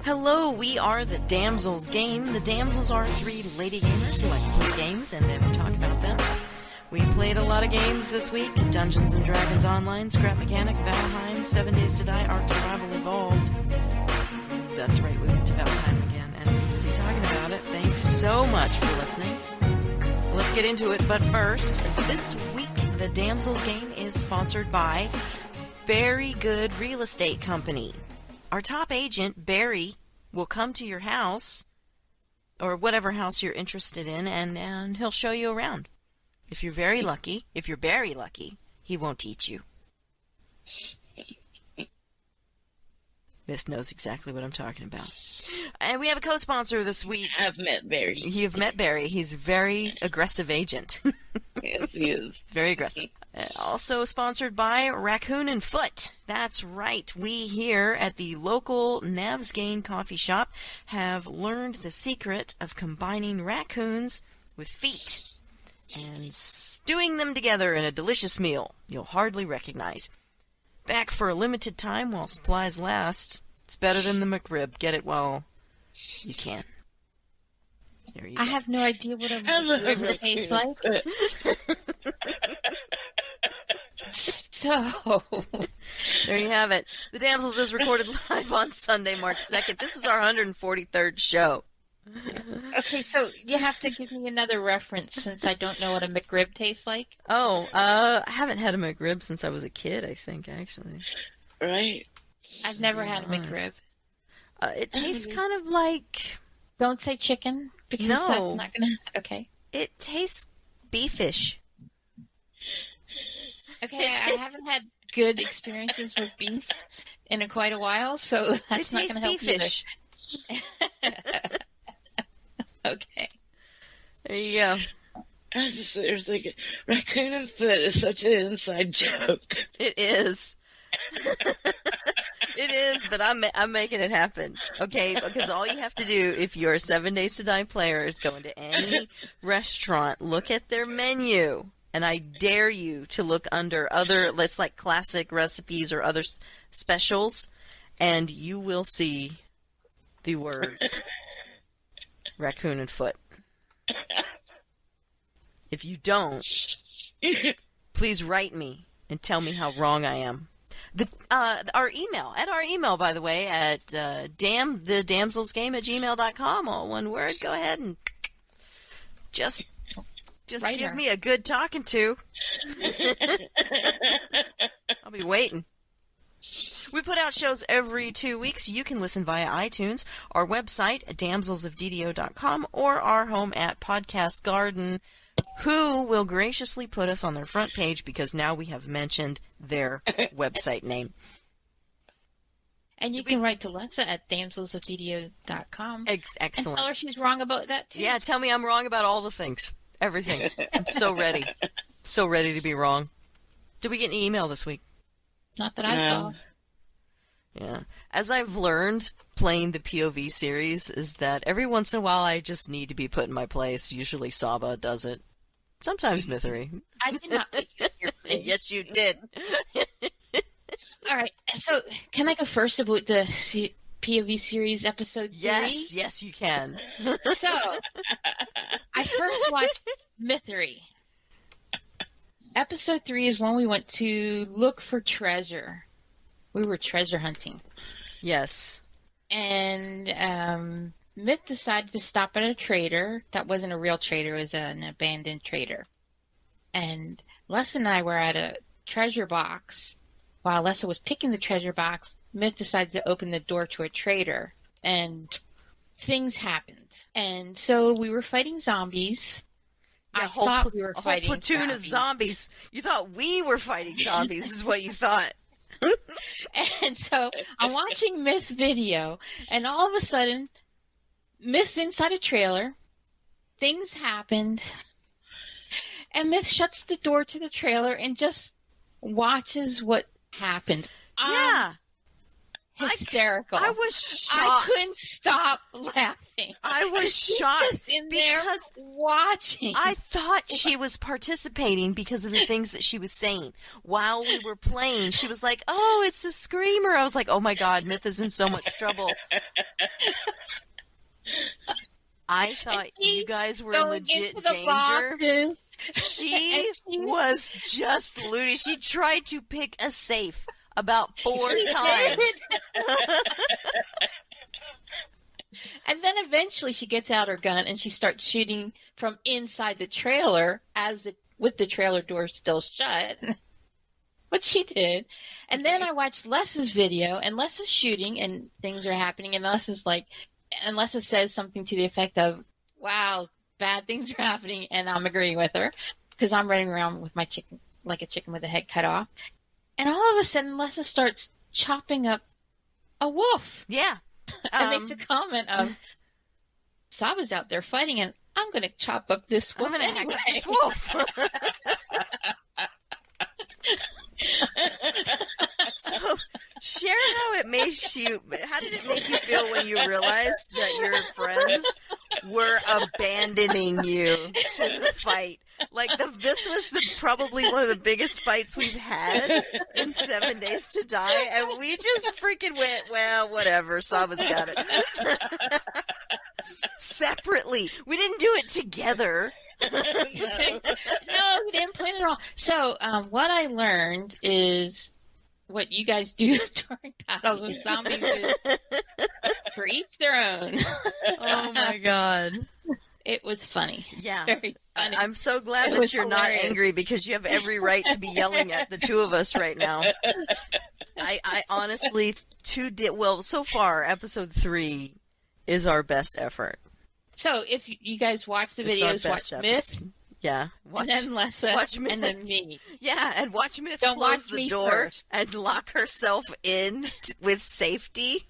Hello, we are the Damsels game. The Damsels are 3 lady gamers who like to play games, and then we talk about them. We played a lot of games this week. Dungeons & Dragons Online, Scrap Mechanic, Valheim, 7 Days to Die, Ark Survival Evolved. That's right, we went to Valheim again, and we'll be talking about it. Thanks so much for listening. Let's get into it, but first, this week the Damsels game is sponsored by Very Good Real Estate Company. Our top agent, Barry, will come to your house, or whatever house you're interested in, and he'll show you around. If you're very lucky, he won't eat you. Myth knows exactly what I'm talking about. And we have a co-sponsor this week. I've met Barry. You've met Barry. He's a very aggressive agent. Yes, he is. Very aggressive. Also sponsored by Raccoon and Foot. That's right. We here at the local Navsgain coffee shop have learned the secret of combining raccoons with feet and stewing them together in a delicious meal you'll hardly recognize. Back for a limited time while supplies last. It's better than the McRib. Get it while you can. There you go. I have no idea what a McRib tastes like. So, there you have it. The Damsels is recorded live on Sunday, March 2nd. This is our 143rd show. Okay, so you have to give me another reference since I don't know what a McRib tastes like. Oh, I haven't had a McRib since I was a kid, I think, actually. Right? I've never had a McRib. It tastes kind of like... Don't say chicken, because No. that's not going to... Okay. It tastes beefish. Okay, I haven't had good experiences with beef in quite a while, so that's not going to help beefish. either. Okay. There you go. I was just there thinking, Raccoon and Foot is such an inside joke. It is. It is, but I'm making it happen. Okay, because all you have to do if you're a 7 Days to Die player is go into any restaurant, look at their menu, and I dare you to look under other, let's like classic recipes or other specials, and you will see the words Raccoon and Foot. If you don't, please write me and tell me how wrong I am. Our email, by the way, at thedamselsgame@gmail.com, all one word. Go ahead and just give me a good talking to. I'll be waiting. We put out shows every 2 weeks. You can listen via iTunes, our website at damselsofddo.com, or our home at Podcast Garden, who will graciously put us on their front page because now we have mentioned their website name. And you can write to Lessa at damselsofddo.com. Excellent. And tell her she's wrong about that, too. Yeah, tell me I'm wrong about all the things. Everything. I'm so ready. So ready to be wrong. Did we get any email this week? Not that I saw. Yeah. As I've learned playing the POV series is that every once in a while I just need to be put in my place. Usually Saba does it. Sometimes Mithery. I did not put you in your place. Yes, you did. All right. So, can I go first about the POV series episode 3? Yes, you can. So, I first watched Mithery. Episode 3 is when we went to look for treasure. We were treasure hunting. Yes. And Myth decided to stop at a trader. That wasn't a real trader. It was an abandoned trader. And Les and I were at a treasure box. While Lessa was picking the treasure box, Myth decided to open the door to a trader. And things happened. And so we were fighting zombies. Yeah, I thought we were fighting a whole platoon of zombies. You thought we were fighting zombies is what you thought. And so I'm watching Myth's video, and all of a sudden, Myth's inside a trailer. Things happened. And Myth shuts the door to the trailer and just watches what happened. Yeah. I hysterical. I was shocked. I couldn't stop laughing. I was She's shocked just in there because watching. I thought she was participating because of the things that she was saying. While we were playing, she was like, oh, it's a screamer. I was like, oh my God, Myth is in so much trouble. I thought you guys were in legit danger. She was just looting. She tried to pick a safe about 4 times. And then eventually she gets out her gun and she starts shooting from inside the trailer with the trailer door still shut. What she did. And then I watched Les's video, and Les is shooting and things are happening, and Lessa says something to the effect of, wow, bad things are happening, and I'm agreeing with her because I'm running around with my chicken like a chicken with the head cut off. And all of a sudden, Lessa starts chopping up a wolf. Yeah. And makes a comment of, Saba's out there fighting, and I'm going to chop up this wolf. I'm going to anyway. hack this wolf. So, share how it makes you. How did it make you feel when you realized that your friends were abandoning you to the fight? Like this was probably one of the biggest fights we've had in 7 Days to Die, and we just freaking went, well, whatever. Saba's got it. Separately, we didn't do it together. No, we didn't plan it at all. So, what I learned is what you guys do during battles with zombies is for each their own. Oh my God. It was funny. Yeah. Very funny. I'm so glad that you're not angry because you have every right to be yelling at the two of us right now. I honestly, so far, episode 3 is our best effort. So if you guys watch the videos, watch Myth. Yeah. And then Lessa, watch Myth. and then me. Yeah, and watch Myth Don't close watch the me door first. and lock herself in with safety.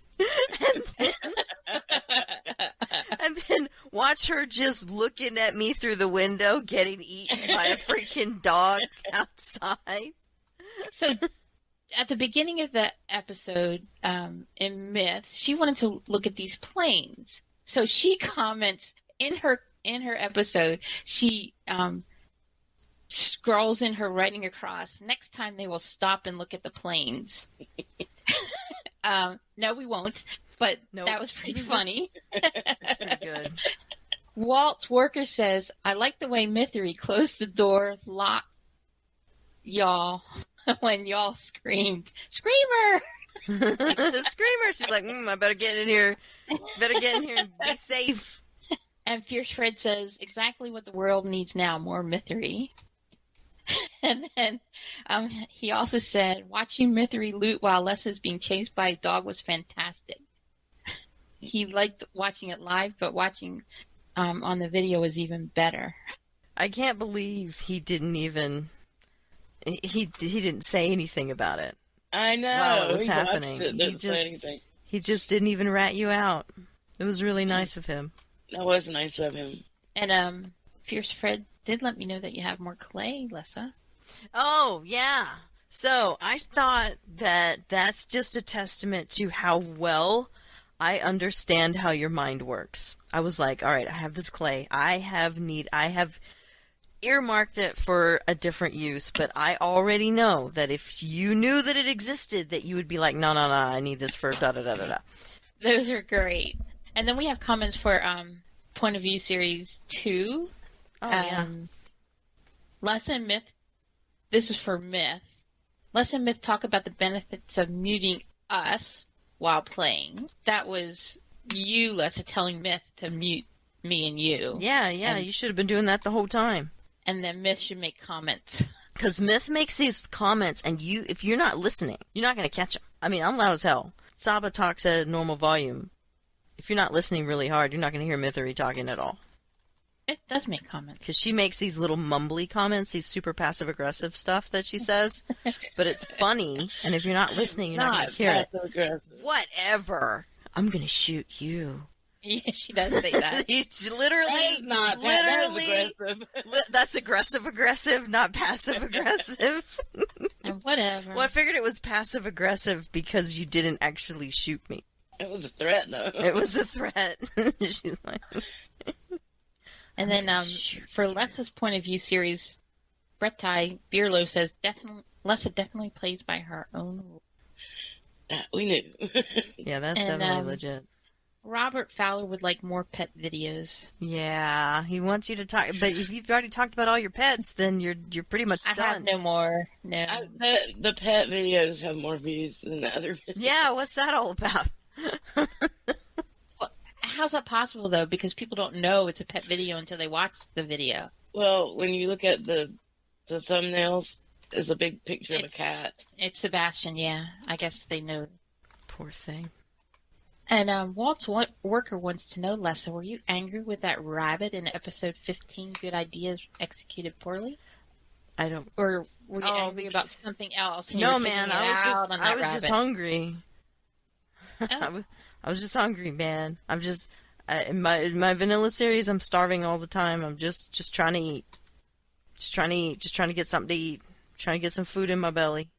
And then watch her just looking at me through the window getting eaten by a freaking dog outside. So at the beginning of the episode, in Myth, she wanted to look at these planes. So she comments in her episode, she scrolls in her writing across, next time they will stop and look at the planes. No, we won't. But Nope. That was pretty funny. That's pretty good. Walt's worker says, I like the way Mythery closed the door, locked y'all, when y'all screamed, Screamer! Screamer! She's like, I better get in here. Better get in here and be safe. And Fierce Fred says, exactly what the world needs now, more Mythery. And then he also said, watching Mythery loot while Les is being chased by a dog was fantastic. He liked watching it live, but watching on the video was even better. I can't believe he didn't even... He didn't say anything about it. I know. While it was He happening. watched it, didn't say anything. He just didn't even rat you out. It was really nice of him. That was nice of him. And Fierce Fred did let me know that you have more clay, Lessa. Oh, yeah. So I thought that that's just a testament to how well I understand how your mind works. I was like, all right, I have this clay. I have earmarked it for a different use, but I already know that if you knew that it existed, that you would be like, no, I need this for da-da-da-da-da. Those are great. And then we have comments for Point of View Series 2. Oh, yeah. Les and Myth, this is for Myth. Les and Myth talk about the benefits of muting us while playing. That was you, Lessa, telling Myth to mute me and you. Yeah, you should have been doing that the whole time. And then Myth should make comments. Because Myth makes these comments, and if you're not listening, you're not going to catch them. I mean, I'm loud as hell. Saba talks at a normal volume. If you're not listening really hard, you're not going to hear Mythery talking at all. It does make comments. Because she makes these little mumbly comments, these super passive-aggressive stuff that she says. But it's funny, and if you're not listening, you're not going to hear it. Whatever. I'm going to shoot you. Yeah, she does say that. He's literally, that is aggressive. That's aggressive, not passive-aggressive. Whatever. Well, I figured it was passive-aggressive because you didn't actually shoot me. It was a threat, though. It was a threat. She's like... And then for Lessa's point of view series, Brett Ty Bierlo says Lessa definitely plays by her own rules. We knew. Yeah, that's definitely legit. Robert Fowler would like more pet videos. Yeah, he wants you to talk, but if you've already talked about all your pets, then you're pretty much done. I have no more. No. The pet videos have more views than the other videos. Yeah, what's that all about? Well, how's that possible though? Because people don't know it's a pet video until they watch the video. Well, when you look at the thumbnails, there's a big picture of a cat. It's Sebastian, yeah. I guess they know. Poor thing. And Walt's worker wants to know, Lessa, were you angry with that rabbit in episode 15, Good Ideas Executed Poorly? I don't... Or were you angry about something else? And No, you were man, taking it out on I that was just rabbit? hungry. Oh. I was just hungry, man. I'm just... in my vanilla series, I'm starving all the time. I'm just trying to eat. Just trying to eat. Just trying to get something to eat. Trying to get some food in my belly.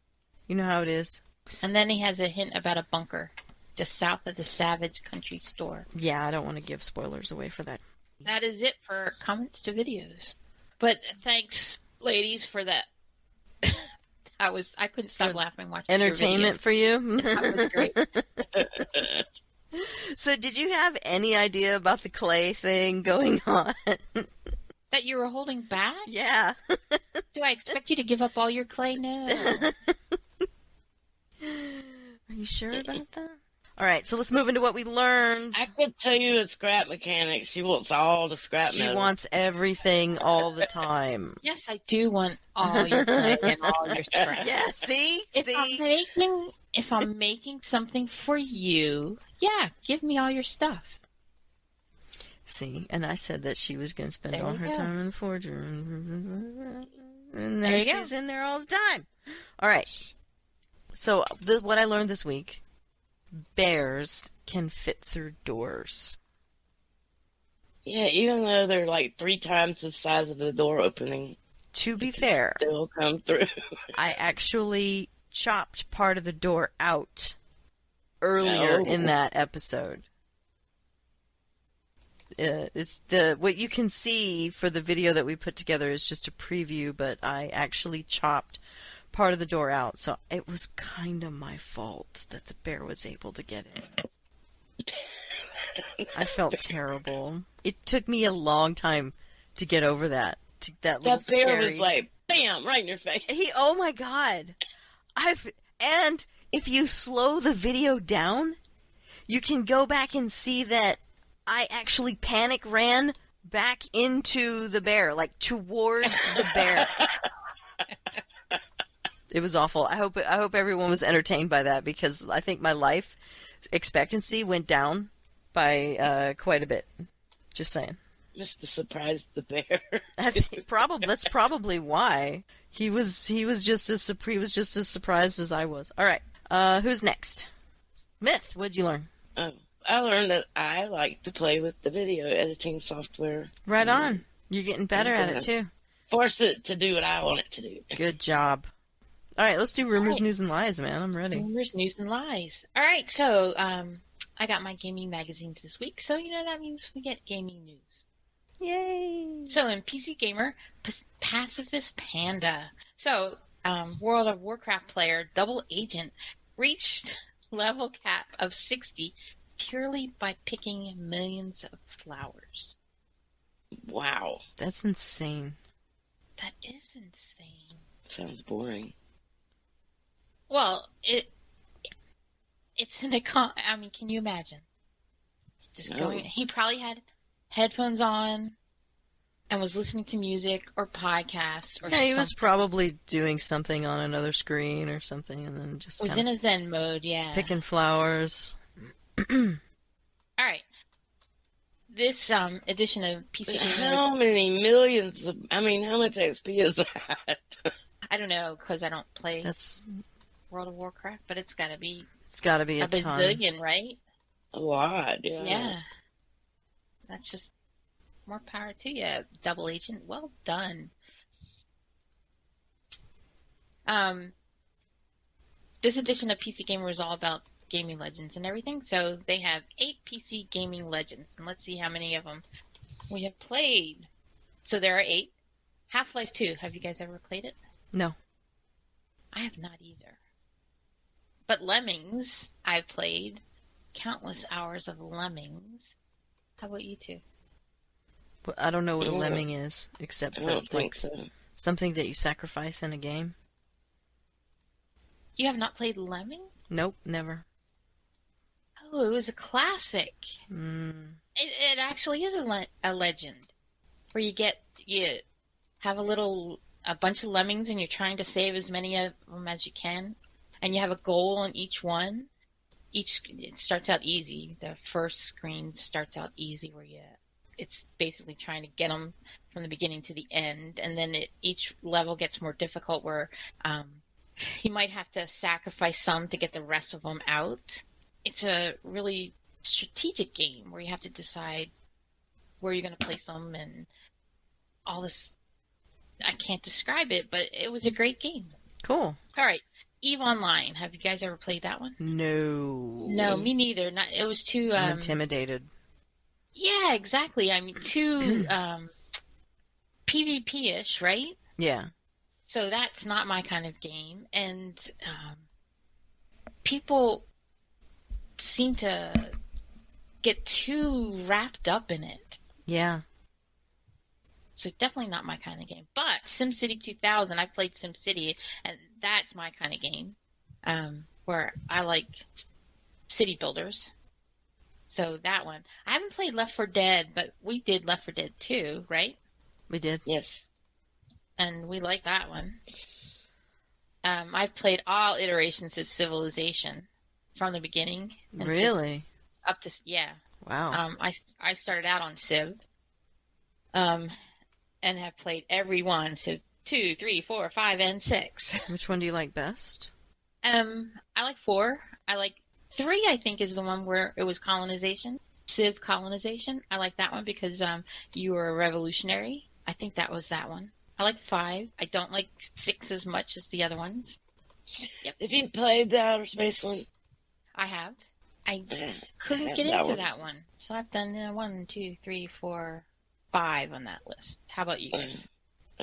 You know how it is. And then he has a hint about a bunker just south of the Savage Country store. Yeah, I don't want to give spoilers away for that. That is it for comments to videos. But thanks, ladies, for that. I couldn't stop laughing watching Entertainment for you? That was great. So did you have any idea about the clay thing going on? That you were holding back? Yeah. Do I expect you to give up all your clay? No. Are you sure about that? All right, so let's move into what we learned. I could tell you a scrap mechanic. She wants all the scrap She metal. wants everything all the time. Yes, I do want all your clay and all your scrap. Yeah, see? If I'm making something for you, yeah, give me all your stuff. See, and I said that she was going to spend There all you her go. time in the forge room. And There then you go. she's in there all the time. All right. So what I learned this week, bears can fit through doors. Yeah, even though they're like 3 times the size of the door opening. To be fair, They'll come through. I actually chopped part of the door out earlier in that episode. It's what you can see for the video that we put together is just a preview, but I actually chopped part of the door out, so it was kind of my fault that the bear was able to get in. I felt terrible. It took me a long time to get over that. That little That bear scary... was like, bam, right in your face. Oh my god. And if you slow the video down, you can go back and see that I actually panic ran back into the bear, like towards the bear. It was awful. I hope everyone was entertained by that, because I think my life expectancy went down by quite a bit. Just saying. Mr. Surprise the bear. That's probably why he was just as surprised as I was. All right, who's next? Myth, what'd you learn? I learned that I like to play with the video editing software. Right on. You're getting better at it too. Force it to do what I want it to do. Good job. All right, let's do rumors, news, and lies, man. I'm ready. Rumors, news, and lies. All right, so I got my gaming magazines this week, so that means we get gaming news. Yay! So in PC Gamer, Pacifist Panda. So World of Warcraft player Double Agent reached level cap of 60 purely by picking millions of flowers. Wow. That's insane. That is insane. Sounds boring. Well, it's an I mean, can you imagine? Just going. He probably had headphones on and was listening to music or podcasts or he was probably doing something on another screen or something, and then just was in a Zen mode, yeah. Picking flowers. All right. This edition of PC Gamer. How many millions of... I mean, how much XP is that? I don't know, because I don't play That's World of Warcraft, but it's got to be a ton. bazillion, right? A lot, yeah. Yeah. That's just more power to you, Double Agent. Well done. this edition of PC Gamer is all about gaming legends and everything. So they have 8 PC gaming legends, and let's see how many of them we have played. So there are 8. Half-Life 2. Have you guys ever played it? No. I have not either. But Lemmings, I've played countless hours of Lemmings. How about you two? Well, I don't know what a lemming is, except I that don't it's like think so. something that you sacrifice in a game. You have not played Lemmings? Nope, never. Oh, it was a classic. Mm. It actually is a legend, where you have a bunch of lemmings and you're trying to save as many of them as you can, and you have a goal on each one. It starts out easy. The first screen starts out easy, where it's basically trying to get them from the beginning to the end, and then each level gets more difficult, where you might have to sacrifice some to get the rest of them out. It's a really strategic game where you have to decide where you're going to place them and all this. I can't describe it, but it was a great game. Cool. All right. EVE Online. Have you guys ever played that one? No. No, me neither. It was too... I'm intimidated. Yeah, exactly. I mean, too PvP-ish, right? Yeah. So that's not my kind of game. And people seem to get too wrapped up in it. Yeah. So definitely not my kind of game. But SimCity 2000, I played SimCity, and that's my kind of game, where I like city builders. So that one. I haven't played Left 4 Dead, but we did Left 4 Dead 2, right? We did. Yes. And we like that one. I've played all iterations of Civilization from the beginning. Really? Up to, yeah. Wow. I started out on Civ. And have played every one, so 2, 3, 4, 5, and 6. Which one do you like best? I like 4. I like 3, I think, is the one where it was colonization. Civ colonization. I like that one because you were a revolutionary. I think that was that one. I like 5. I don't like 6 as much as the other ones. Yep. If you played the outer space one, I have. I couldn't have get that into one. that one. So I've done 1, 2, 3, 4, 5 on that list. How about you guys?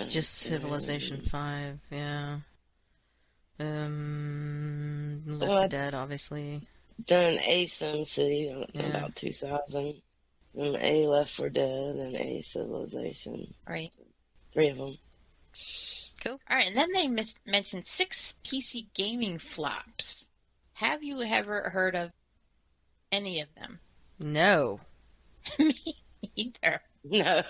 Just Civilization 5, yeah. Left 4 Dead, obviously. done a SimCity Yeah. about 2000, and a Left 4 Dead, and a Civilization. Right. 3 of them. Cool. All right, and then they mentioned 6 PC gaming flops. Have you ever heard of any of them? No. Me either. No.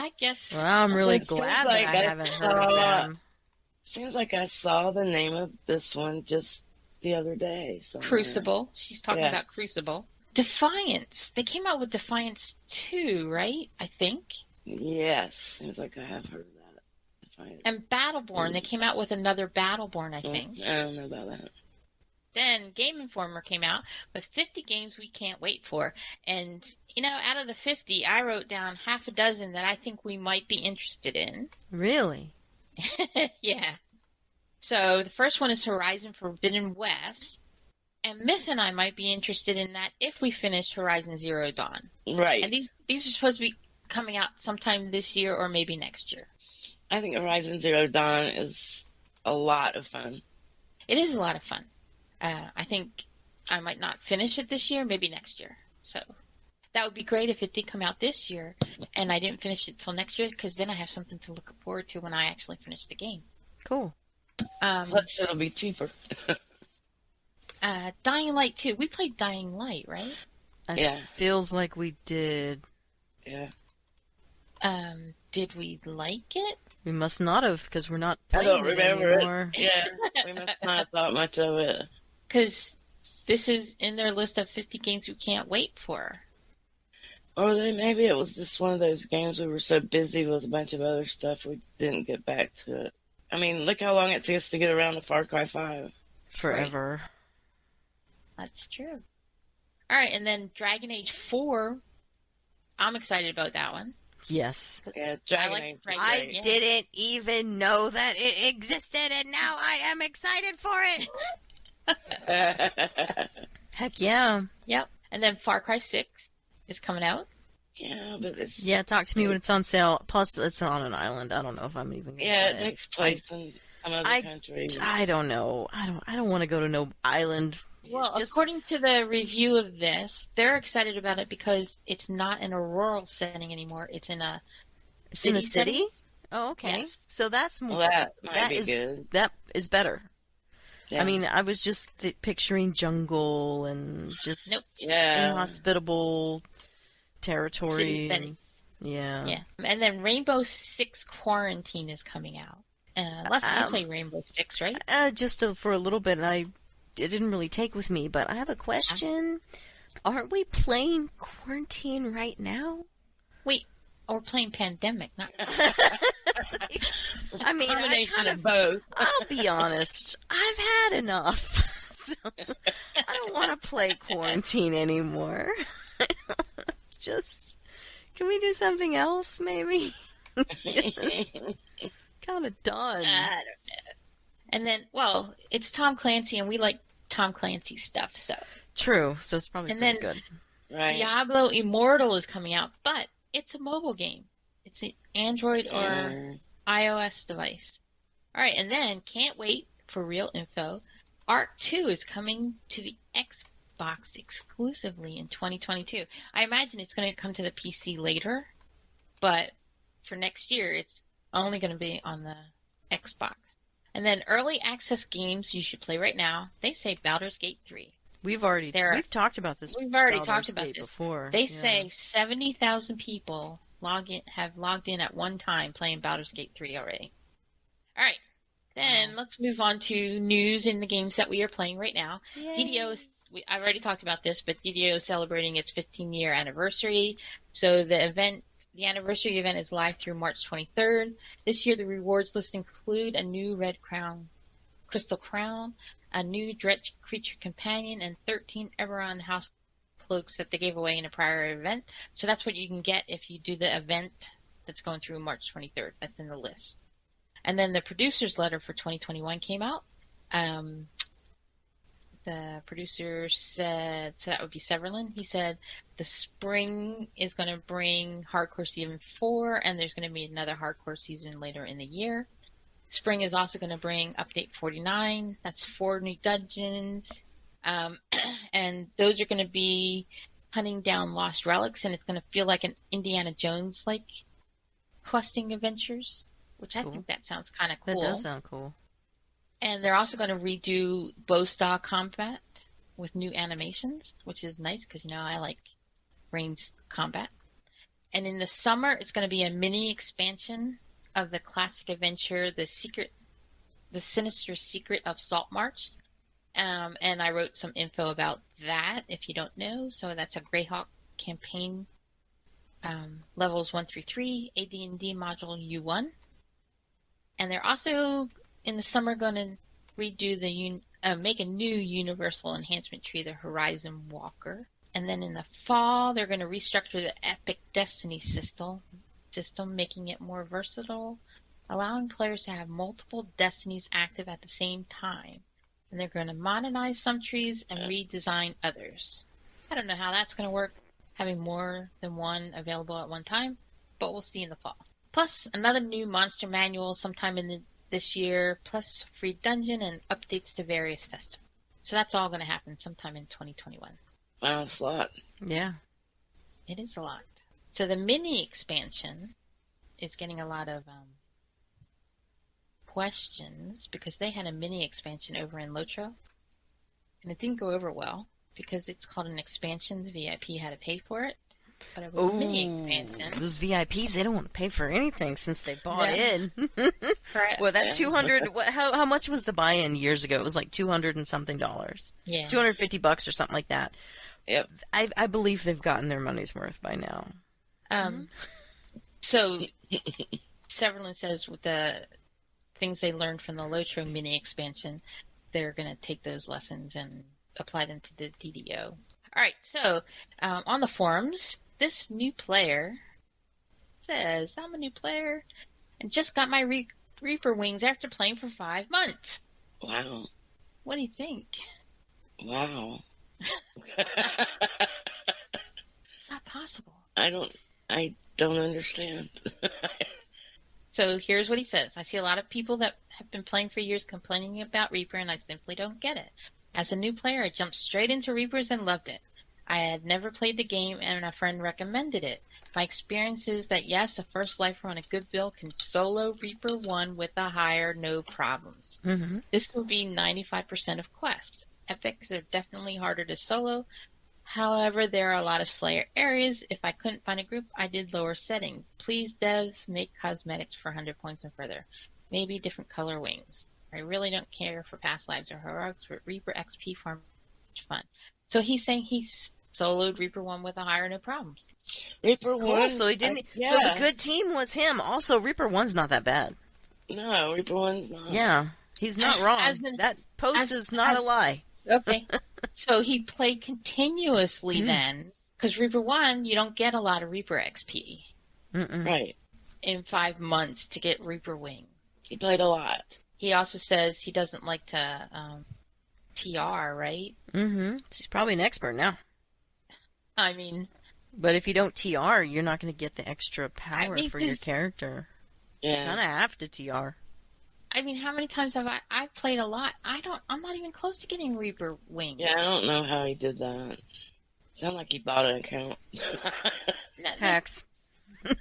I guess. Well, I'm really It seems glad like that I I haven't heard of saw- them. Seems like I saw the name of this one just the other day. Somewhere. Crucible. She's talking Yes. about Crucible. Defiance. They came out with Defiance 2, right? I think. Yes. Seems like I have heard of that. Defiance. And Battleborn. They came out with another Battleborn, I think. I don't know about that. Then Game Informer came out with 50 games we can't wait for. And, you know, out of the 50, I wrote down half a dozen that I think we might be interested in. Really? Yeah. So the first one is Horizon Forbidden West. And Myth and I might be interested in that if we finish Horizon Zero Dawn. Right. And these are supposed to be coming out sometime this year or maybe next year. I think Horizon Zero Dawn is a lot of fun. It is a lot of fun. I think I might not finish it this year, maybe next year. So that would be great if it did come out this year and I didn't finish it till next year, because then I have something to look forward to when I actually finish the game. Cool. Plus, it'll be cheaper. Dying Light 2. We played Dying Light, right? Yeah. Feels like we did. Yeah. Did we like it? We must not have, because we're not I playing don't it remember anymore. it. Yeah. We must not have thought much of it. Because this is in their list of 50 games we can't wait for. Or maybe it was just one of those games we were so busy with a bunch of other stuff we didn't get back to it. I mean, look how long it took us to get around to Far Cry 5. Forever. That's true. All right, and then Dragon Age 4. I'm excited about that one. Yes. Yeah, I Dragon like Age was Dragon I Age. great. Yeah. didn't even know that it existed, and now I am excited for it. Heck yeah. Yep. And then Far Cry 6 is coming out. Yeah, but it's... Yeah, talk to me when it's on sale. Plus, it's on an island. I don't know if I'm even gonna Yeah, play it takes place in some other country. I don't know. I don't want to go to no island. Well, Just- according to the review of this, they're excited about it because it's not in a rural setting anymore. It's in a It's in a city city? setting? Oh, okay. Yes. So that's more. Well, that might be is good. that is better. Yeah. I mean, I was just picturing jungle and just Nope. Yeah. inhospitable territory. City setting. Yeah. Yeah. And then Rainbow Six Quarantine is coming out. Leslie, you play Rainbow Six, right? Just for a little bit, and it didn't really take with me. But I have a question. Aren't we playing Quarantine right now? Wait, we're playing Pandemic, not... I mean, I Combination kind of of. both. I'll be honest. I've had enough. So, I don't want to play Quarantine anymore. Just, can we do something else, maybe? Kind of done. I don't know. And then, well, it's Tom Clancy, and we like Tom Clancy stuff, so... True. So it's probably And pretty then- good. Right. Diablo Immortal is coming out, but it's a mobile game. It's an Android or Yeah. iOS device. Alright, and then, can't wait for real info, Ark 2 is coming to the Xbox exclusively in 2022. I imagine it's going to come to the PC later, but for next year, it's only going to be on the Xbox. And then early access games you should play right now, they say Baldur's Gate 3. We've talked about this. We've already Baldur's talked about Gate this. before. They Yeah. say 70,000 people have logged in at one time playing Baldur's Gate 3 already. Alright, then let's move on to news in the games that we are playing right now. DDO, I've already talked about this, but DDO is celebrating its 15-year anniversary. So the anniversary event is live through March 23rd. This year the rewards list include a new Red Crown, Crystal Crown, a new Dretch Creature Companion, and 13 Eberron House cloaks that they gave away in a prior event. So that's what you can get if you do the event that's going through March 23rd. That's in the list. And then the producer's letter for 2021 came out. The producer said, so that would be Severlin. He said the spring is going to bring Hardcore Season 4, and there's going to be another Hardcore Season later in the year. Spring is also going to bring Update 49. That's 4 new dungeons. And those are going to be hunting down lost relics, and it's going to feel like an Indiana Jones-like questing adventures, which I Cool. think that sounds kind of cool. That does sound cool. And they're also going to redo bow style combat with new animations, which is nice because, you know, I like ranged combat. And in the summer, it's going to be a mini expansion of the classic adventure, The Sinister Secret of Salt March. And I wrote some info about that, if you don't know. So that's a Greyhawk campaign, levels 1 through 3, AD&D module U1. And they're also, in the summer, going to redo make a new universal enhancement tree, the Horizon Walker. And then in the fall, they're going to restructure the Epic Destiny system, making it more versatile, allowing players to have multiple destinies active at the same time. And they're going to modernize some trees and redesign others. I don't know how that's going to work, having more than one available at one time, but we'll see in the fall. Plus, another new monster manual sometime in this year, plus free dungeon and updates to various festivals. So that's all going to happen sometime in 2021. Wow, it's a lot. Yeah. It is a lot. So the mini expansion is getting a lot of questions because they had a mini expansion over in Lotro, and it didn't go over well because it's called an expansion. The VIP had to pay for it, but it was a mini expansion. Those VIPs, they don't want to pay for anything since they bought Yeah. in. Correct. Well, that 200, how much was the buy-in years ago? It was like $200 and something dollars. Yeah. $250 or something like that. Yep. I believe they've gotten their money's worth by now. So Severlin says with the things they learned from the Lotro mini expansion, they're going to take those lessons and apply them to the DDO. All right, so on the forums, this new player says, I'm a new player and just got my Reaper wings after playing for 5 months. Wow. What do you think? Wow. It's not possible. I don't understand. So here's what he says. I see a lot of people that have been playing for years complaining about Reaper, and I simply don't get it. As a new player, I jumped straight into Reapers and loved it. I had never played the game, and a friend recommended it. My experience is that, yes, a first lifer on a good build can solo Reaper 1 with a higher, no problems. Mm-hmm. This will be 95% of quests. Epics are definitely harder to solo. However, there are a lot of Slayer areas. If I couldn't find a group, I did lower settings. Please, devs, make cosmetics for 100 points and further. Maybe different color wings. I really don't care for past lives or heroics, but Reaper XP farm is fun. So he's saying he's soloed Reaper 1 with a higher, no problems. Reaper Cool. 1. So he didn't. Yeah. So the good team was him. Also, Reaper 1's not that bad. No, Reaper 1's not. Yeah, he's not wrong. That post is not a lie. Okay. So he played continuously then, because Reaper 1, you don't get a lot of Reaper XP. Mm-mm. Right. In 5 months to get Reaper wings. He played a lot. He also says he doesn't like to TR, right? Mm-hmm. He's probably an expert now. I mean... But if you don't TR, you're not going to get the extra power for your this- character. Yeah. You kind of have to TR. I mean, how many times have I've played a lot. I'm not even close to getting Reaper wings. Yeah, I don't know how he did that. Sound like he bought an account. No, Hacks.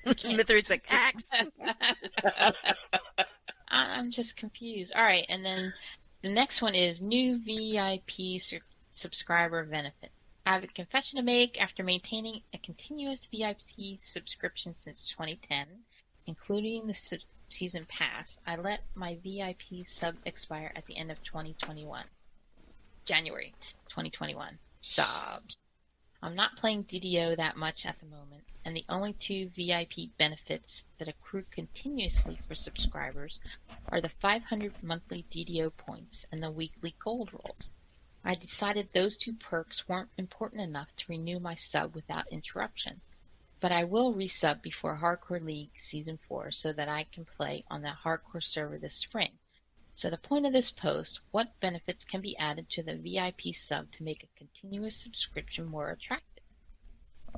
Mithra's like, hacks. I'm just confused. All right, and then the next one is new VIP subscriber benefit. I have a confession to make. After maintaining a continuous VIP subscription since 2010, including the season pass, I let my VIP sub expire at the end of 2021. January 2021. Sobs. I'm not playing DDO that much at the moment, and the only 2 VIP benefits that accrue continuously for subscribers are the 500 monthly DDO points and the weekly gold rolls. I decided those 2 perks weren't important enough to renew my sub without interruption, but I will resub before Hardcore League Season 4 so that I can play on the Hardcore server this spring. So the point of this post, what benefits can be added to the VIP sub to make a continuous subscription more attractive?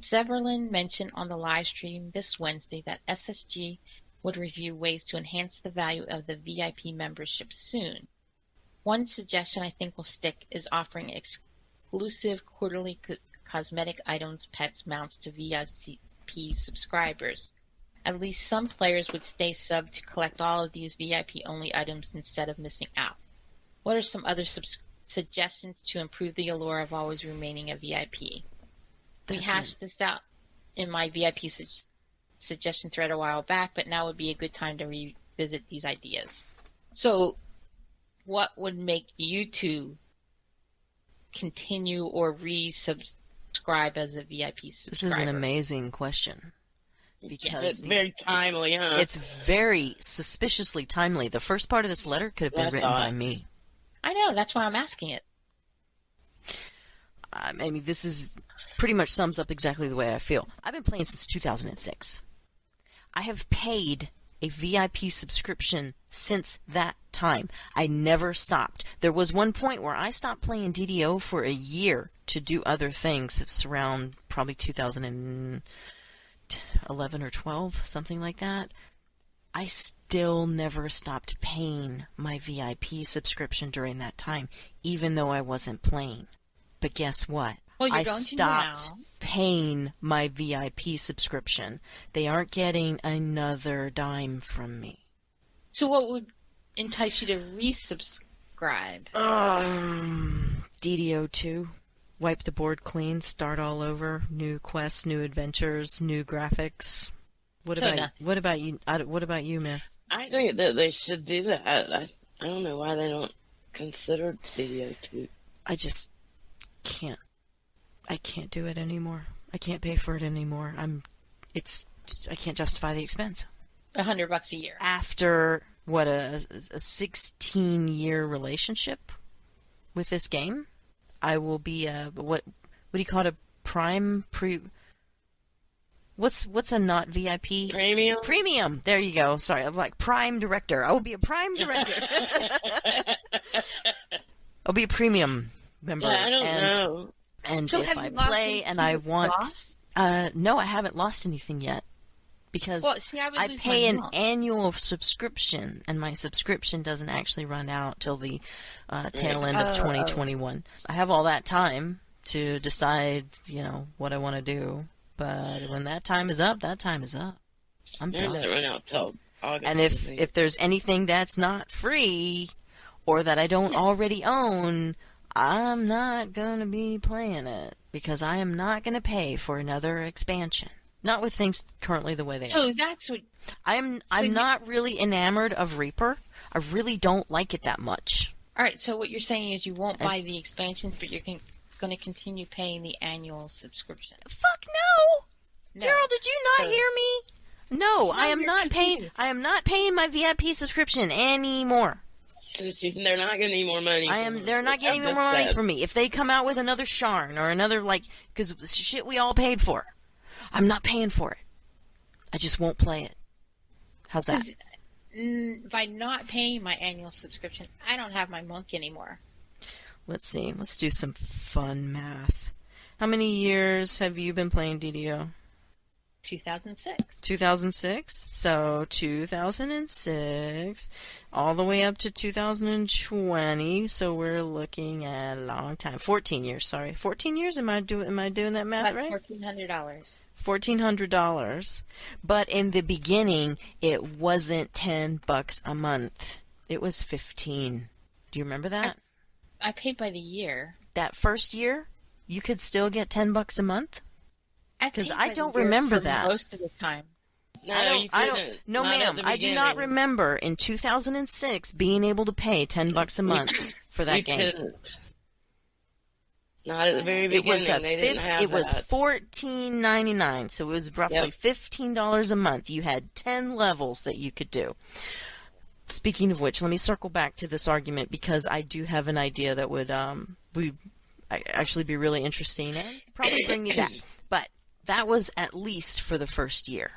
Severlin mentioned on the live stream this Wednesday that SSG would review ways to enhance the value of the VIP membership soon. One suggestion I think will stick is offering exclusive quarterly cosmetic items, pets, mounts to VIP subscribers. At least some players would stay subbed to collect all of these VIP-only items instead of missing out. What are some other suggestions to improve the allure of always remaining a VIP? We hashed this out in my VIP suggestion thread a while back, but now would be a good time to revisit these ideas. So, what would make you two continue or resubscribe as a VIP subscriber? This is an amazing question. Because it's very timely, huh? It's very suspiciously timely. The first part of this letter could have been written by me. I know, that's why I'm asking it. I mean, this is pretty much sums up exactly the way I feel. I've been playing since 2006. I have paid a VIP subscription since that time. I never stopped. There was one point where I stopped playing DDO for a year to do other things. It was around probably 2011 or 12, something like that. I still never stopped paying my VIP subscription during that time, even though I wasn't playing. But guess what? Well, I stopped paying my VIP subscription. They aren't getting another dime from me. So what would entice you to resubscribe? DDO 2. Wipe the board clean, start all over, new quests, new adventures, new graphics. What about you, Myth? I think that they should do that. I don't know why they don't consider DDO 2. I just can't. I can't do it anymore. I can't pay for it anymore. I can't justify the expense. $100 a year. After what a 16-year relationship with this game, I will be what do you call it? What's a not VIP? Premium? Premium. There you go. Sorry, I'm like Prime Director. I will be a Prime Director. I'll be a premium member. Yeah, I don't know. And So if have I you lost play and I anything want... lost? No, I haven't lost anything yet. Because Well, see, I would I lose pay my an month. annual subscription, and my subscription doesn't actually run out till the tail end of 2021. I have all that time to decide, what I want to do. But when that time is up, that time is up. I'm Mine done. doesn't run out till August. And if there's anything that's not free or that I don't already own, I'm not going to be playing it because I am not going to pay for another expansion. Not with things currently the way they are. So that's what... I'm not really enamored of Reaper. I really don't like it that much. All right, so what you're saying is you won't buy the expansions, but you're going to continue paying the annual subscription. Fuck no! Carol, did you not hear me? No, I am not paying. I am not paying my VIP subscription anymore. They're not getting any more money. They're not getting any more money from me. If they come out with another Sharn or another because shit we all paid for, I'm not paying for it. I just won't play it. How's that? By not paying my annual subscription, I don't have my monk anymore. Let's see. Let's do some fun math. How many years have you been playing DDO? 2006. 2006. So 2006 all the way up to 2020. So we're looking at a long time. 14 years. Sorry, 14 years. Am I doing that math right? $1,400. $1,400. But in the beginning, it wasn't $10 a month. It was $15. Do you remember that? I paid by the year. That first year, you could still get $10 a month. Because I don't remember that. Most of the time. No, I don't. No, ma'am. I do not remember in 2006 being able to pay $10 a month for that game. Couldn't. Not at the very beginning. They didn't have it was that. $14.99, so it was roughly $15 a month. You had 10 levels that you could do. Speaking of which, let me circle back to this argument because I do have an idea that would actually be really interesting and probably bring me back. But that was at least for the first year.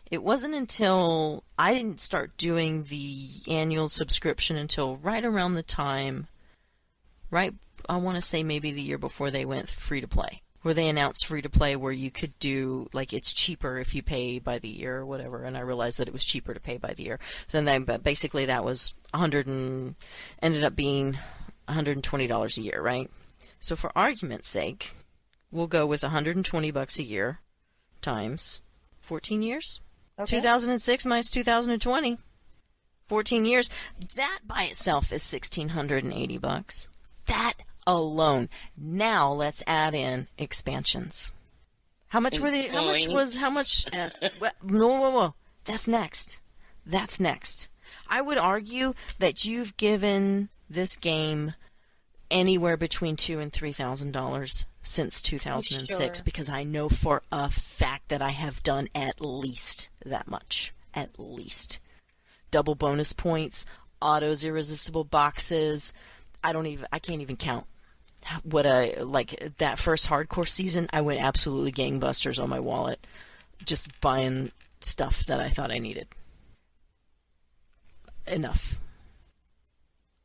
It wasn't until I didn't start doing the annual subscription until right around the time, I want to say maybe the year before they went free to play, where they announced free to play where you could do, it's cheaper if you pay by the year or whatever, and I realized that it was cheaper to pay by the year. So then basically that was ended up being $120 a year, right? So for argument's sake, we'll go with $120 a year times 14 years. Okay. 2006 minus 2020. 14 years. That by itself is $1,680. That alone. Now let's add in expansions. How much were they? How much was? How much? Whoa. That's next. I would argue that you've given this game anywhere between $2,000 and $3,000 since 2006, Sure. because I know for a fact that I have done at least that much. At least. Double bonus points, autos, irresistible boxes. I can't even count. That first hardcore season, I went absolutely gangbusters on my wallet, just buying stuff that I thought I needed. Enough.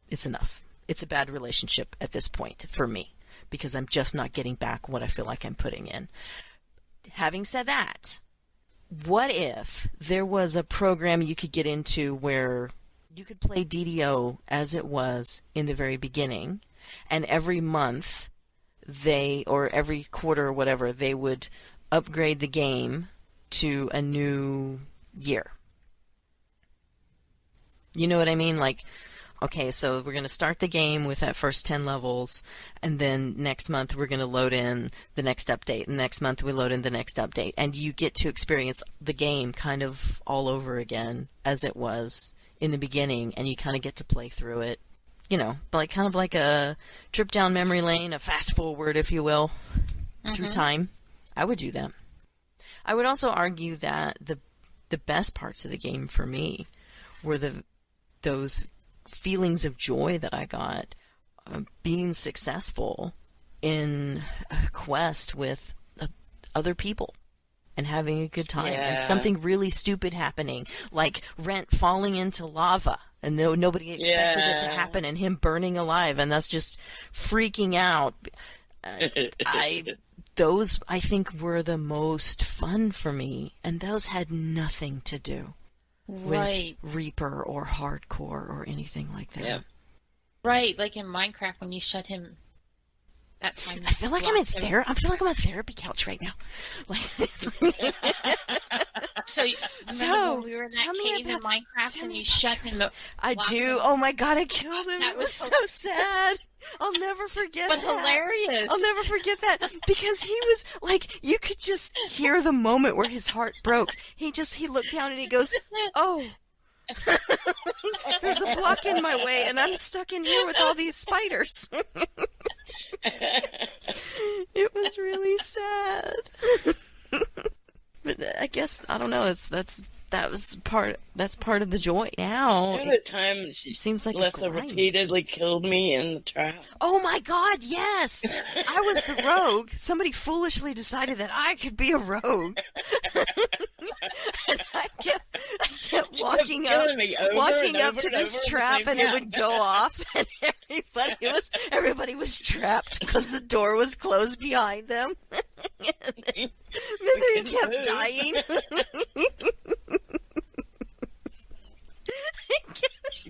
It's enough. It's a bad relationship at this point for me because I'm just not getting back what I feel like I'm putting in. Having said that, what if there was a program you could get into where you could play DDO as it was in the very beginning, and every month or every quarter or whatever, they would upgrade the game to a new year? You know what I mean? Okay, so we're going to start the game with that first 10 levels, and then next month we're going to load in the next update, and next month we load in the next update, and you get to experience the game kind of all over again as it was in the beginning, and you kind of get to play through it, kind of like a trip down memory lane, a fast forward, if you will, through time. I would do that. I would also argue that the best parts of the game for me were those feelings of joy that I got being successful in a quest with other people and having a good time, Yeah. and something really stupid happening, like Rent falling into lava, and nobody expected it to happen, and him burning alive, and that's just freaking out. Those, I think, were the most fun for me, and those had nothing to do with Reaper or Hardcore or anything like that. Yep. Right, like in Minecraft when you shut him. I feel like I'm in therapy. I feel like I'm on a therapy couch right now. Like, so we were in that cave in Minecraft and you shut him up. I do. Oh my god, I killed him. It was so sad. I'll never forget that. But hilarious. I'll never forget that because he was like, you could just hear the moment where his heart broke. He looked down and he goes, "Oh, there's a block in my way and I'm stuck in here with all these spiders." It was really sad. But I guess, I don't know, that's part of the joy. Now the time seems like Lessa repeatedly killed me in the trap. Oh my god, yes! I was the rogue. Somebody foolishly decided that I could be a rogue. And I kept walking up to this trap, and it would go off, and everybody was trapped because the door was closed behind them. And then he kept dying.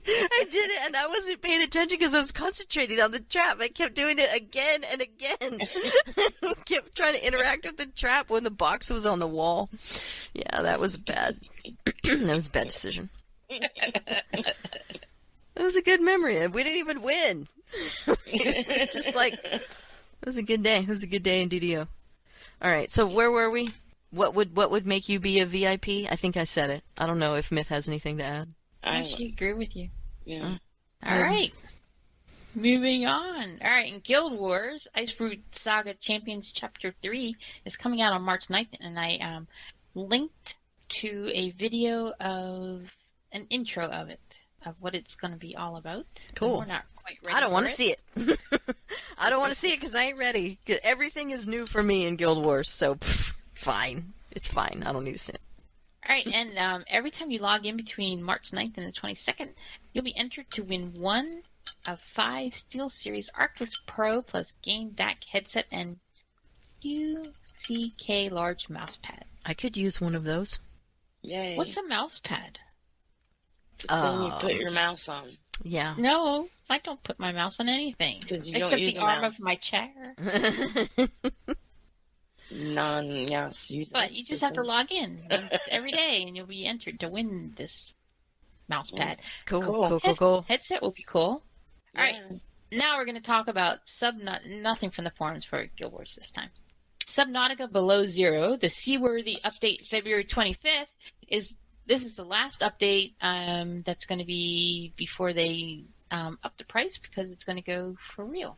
I did it, and I wasn't paying attention because I was concentrating on the trap. I kept doing it again and again. Kept trying to interact with the trap when the box was on the wall. Yeah, that was bad. That was a bad decision. It was a good memory, and we didn't even win. Just like, it was a good day. It was a good day in DDO. All right, so where were we? What would make you be a VIP? I think I said it. I don't know if Myth has anything to add. I actually agree with you. Yeah. All right. Moving on. All right, in Guild Wars, Iceroot Saga Champions Chapter 3 is coming out on March 9th, and I linked to a video of an intro of it, of what it's going to be all about. Cool. We're not quite ready. I don't want to see it. I don't want to see it because I ain't ready. Everything is new for me in Guild Wars, so fine. It's fine. I don't need to see it. All right, and every time you log in between March 9th and the 22nd, you'll be entered to win one of 5 SteelSeries Arctis Pro plus Game DAC headset and UCK large mousepad. I could use one of those. Yay. What's a mousepad? Then you put your mouse on. Yeah. No, I don't put my mouse on anything. Except the arm of my chair. But you just have to log in every day, and you'll be entered to win this mousepad. Cool. Headset will be cool. All right, now we're going to talk about nothing from the forums for Guild Wars this time. Subnautica Below Zero, the seaworthy update February 25th, is the last update that's going to be before they up the price because it's going to go for real.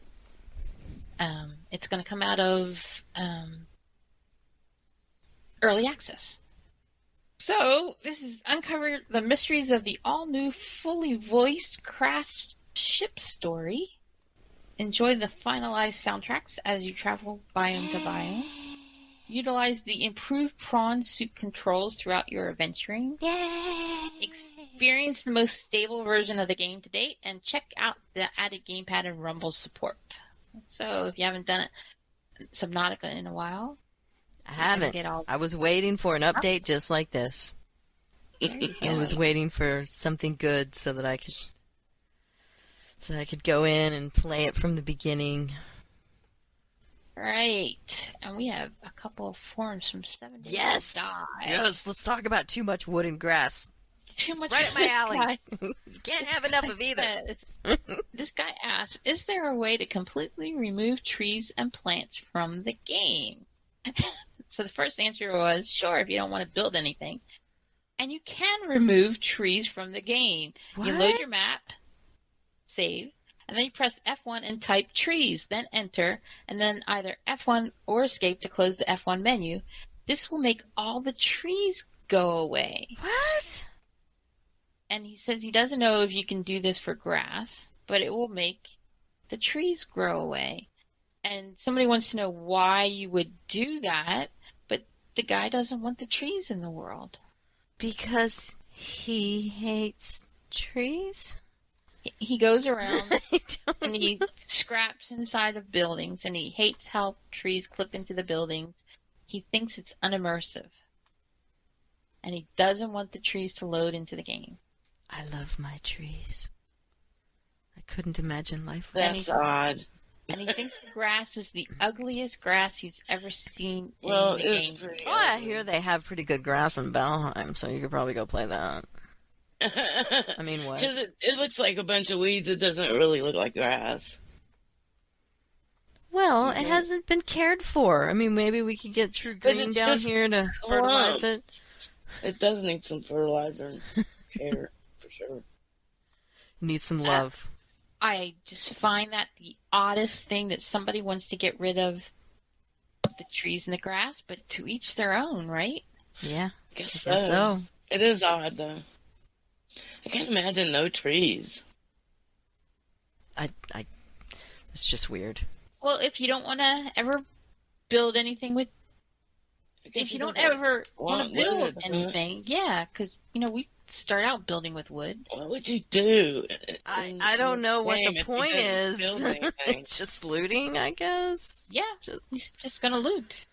It's going to come out of early access. So, this is uncover the mysteries of the all-new, fully voiced crashed ship story. Enjoy the finalized soundtracks as you travel biome to biome. Utilize the improved prawn suit controls throughout your adventuring. Experience the most stable version of the game to date, and check out the added gamepad and rumble support. So, if you haven't done it, Subnautica in a while, I haven't. I was waiting for an update just like this. I was waiting for something good so that I could go in and play it from the beginning. Right. And we have a couple of forums from 7 Days Yes! to Die. Yes, let's talk about too much wood and grass. Too much right up my alley. You can't have enough of either. This guy asks, is there a way to completely remove trees and plants from the game? So the first answer was, sure, if you don't want to build anything. And you can remove trees from the game. What? You load your map, save, and then you press F1 and type trees, then enter, and then either F1 or escape to close the F1 menu. This will make all the trees go away. What? And he says he doesn't know if you can do this for grass, but it will make the trees grow away. And somebody wants to know why you would do that. the guy doesn't want the trees in the world. Because he hates trees? He goes around I don't and he scraps inside of buildings, and he hates how trees clip into the buildings. He thinks it's unimmersive. And he doesn't want the trees to load into the game. I love my trees. I couldn't imagine life That's without odd. And he thinks the grass is the ugliest grass he's ever seen in Well, the it's game. pretty. Oh, I hear they have pretty good grass in Valheim, so you could probably go play that. I mean, what? Because it looks like a bunch of weeds. It doesn't really look like grass. Well, it hasn't been cared for. I mean, maybe we could get True But Green it's down just here to fertilize it. It does need some fertilizer and care, for sure. Needs some love. I just find that the oddest thing that somebody wants to get rid of the trees and the grass, but to each their own, right? Yeah, I guess I guess so. It is odd, though. I can't imagine no trees. It's just weird. Well, if you don't want to ever build anything with, if you don't ever want to build anything, yeah, because, we start out building with wood. What would you do? I don't know what the if you point didn't is. build anything? Just looting, I guess. Yeah, he's just going to loot.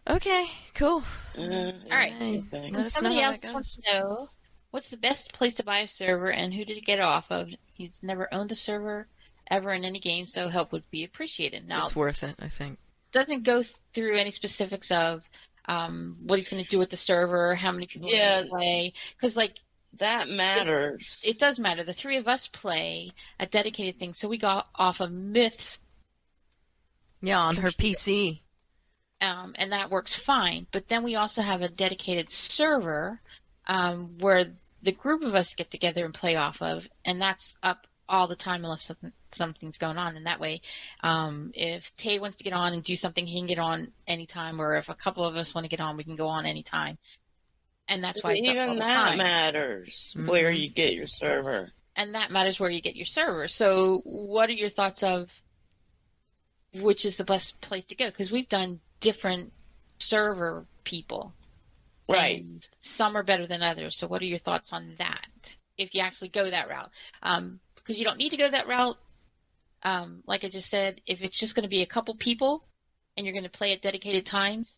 Okay, cool. All right. Okay. Let us Somebody know how else that wants goes. to know, what's the best place to buy a server and who did he get it off of? He's never owned a server ever in any game, so help would be appreciated. Now, It's worth it, I think. doesn't go through any specifics of what he's going to do with the server, how many people are going to play. Because, That matters. it does matter. The three of us play a dedicated thing, so we got off of Myth's, Yeah, on her Computer. PC. and that works fine. But then we also have a dedicated server where the group of us get together and play off of, and that's up all the time unless something's going on. And that way, if Tay wants to get on and do something, he can get on anytime, or if a couple of us want to get on, we can go on anytime. And that's why it's up all Even the that time. matters, Mhm. where you get your server. And that matters where you get your server. So what are your thoughts of which is the best place to go? Because we've done different server people. Right. And some are better than others. So what are your thoughts on that, if you actually go that route? Because you don't need to go that route. Like I just said, if it's just going to be a couple people and you're going to play at dedicated times.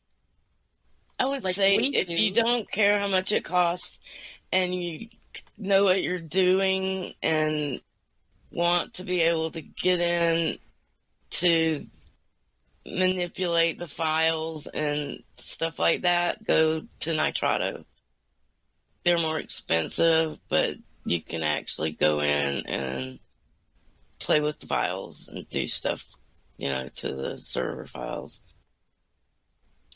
I would Like say we if do. you don't care how much it costs and you know what you're doing and want to be able to get in to manipulate the files and stuff like that, go to Nitrado. They're more expensive, but you can actually go in and play with the files and do stuff, to the server files.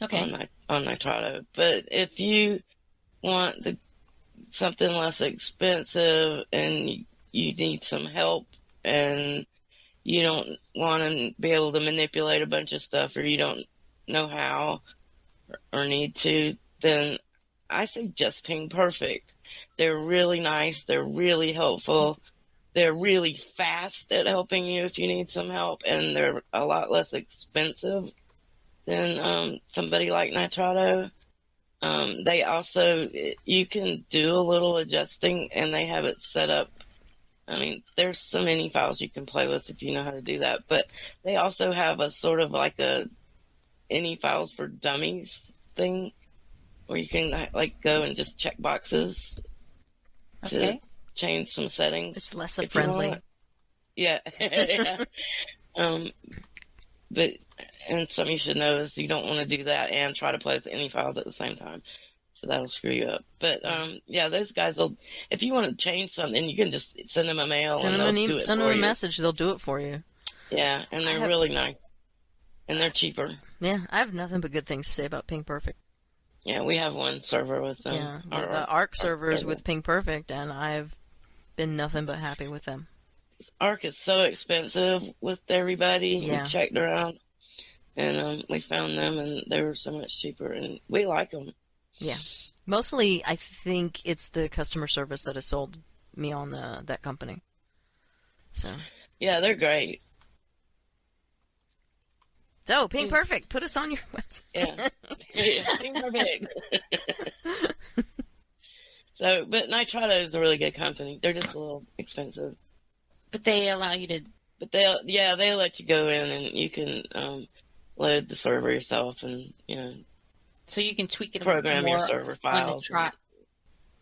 Okay. On Nitrado. But if you want something less expensive and you need some help and you don't want to be able to manipulate a bunch of stuff, or you don't know how or need to, then I say just Ping Perfect. They're really nice. They're really helpful. They're really fast at helping you if you need some help, and they're a lot less expensive than somebody like Nitrado. They also, you can do a little adjusting, and they have it set up. I mean, there's so many files you can play with if you know how to do that, but they also have a sort of like any files for dummies thing where you can go and just check boxes to change some settings. It's less if you friendly. want. Yeah. Yeah. And something you should know is you don't want to do that and try to play with any files at the same time. So that'll screw you up. But, those guys if you want to change something, you can just send them a mail and they'll do it Send for them a you. message. They'll do it for you. Yeah, and they're really nice. And they're cheaper. Yeah, I have nothing but good things to say about Ping Perfect. Yeah, we have one server with them. Yeah, Our the Ark server is server. with Ping Perfect, and I've been nothing but happy with them. Ark is so expensive with everybody. Yeah. We checked around, and we found them, and they were so much cheaper, and we like them. Yeah. Mostly, I think it's the customer service that has sold me on that company. So. Yeah, they're great. So, Pink Perfect, put us on your website. Yeah. Pink Perfect. So, but Nitrado is a really good company. They're just a little expensive. But they allow you to... But they'll let you go in and you can load the server yourself and, So you can tweak it program more your server files. On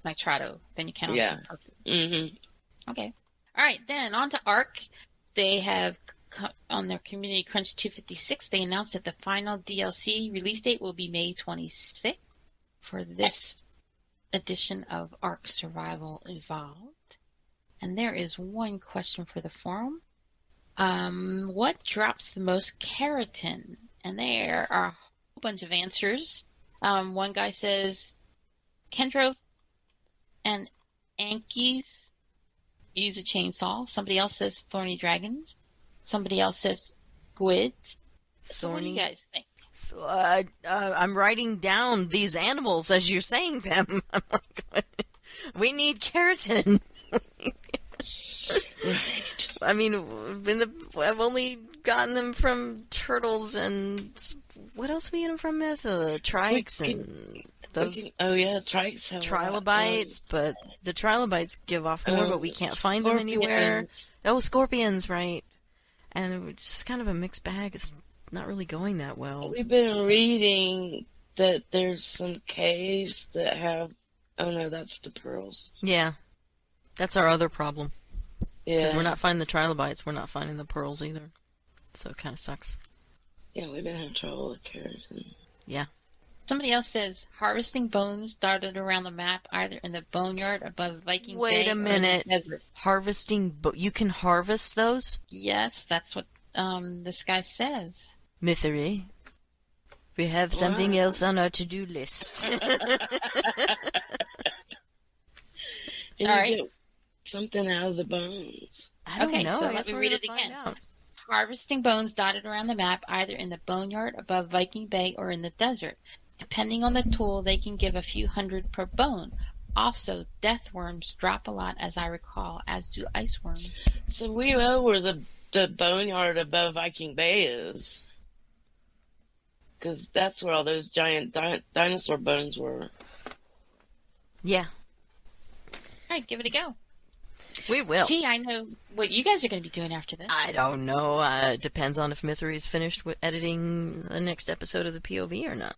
Nitrado than you can on Pink Perfect. Mm-hmm. Okay. All right, then on to Ark. They have, on their Community Crunch 256, they announced that the final DLC release date will be May 26th for this edition of Ark Survival Evolved. And there is one question for the forum. What drops the most keratin? And there are a whole bunch of answers. One guy says Kendro and Ankies use a chainsaw. Somebody else says thorny dragons. Somebody else says squids. So what do you guys think? I'm writing down these animals as you're saying them. I'm like, we need keratin. Right. I mean, I've only gotten them from turtles and what else we get them from? Trikes and those. Trikes have trilobites, but the trilobites give off more, but we can't find them anywhere. Oh, scorpions, right? And it's just kind of a mixed bag. It's not really going that well. We've been reading that there's some caves that have... Oh, no, that's the pearls. Yeah. That's our other problem. Yeah. Because we're not finding the trilobites. We're not finding the pearls either. So it kind of sucks. Yeah, we've been having trouble with keratin. Yeah. Somebody else says harvesting bones dotted around the map, either in the boneyard above Viking Bay. Wait a minute. Or in the desert. Harvesting, you can harvest those? Yes, that's what this guy says. Mythery. We have something else on our to-do list. And All right. Get something out of the bones. I don't know. So I guess let me we're read going it to find again. out. Harvesting bones dotted around the map, either in the boneyard above Viking Bay or in the desert. Depending on the tool, they can give a few hundred per bone. Also, death worms drop a lot, as I recall, as do ice worms. So we know where the boneyard above Viking Bay is. Because that's where all those giant dinosaur bones were. Yeah. All right, give it a go. We will. Gee, I know what you guys are going to be doing after this. I don't know. It depends on if Mythery's finished with editing the next episode of the POV or not.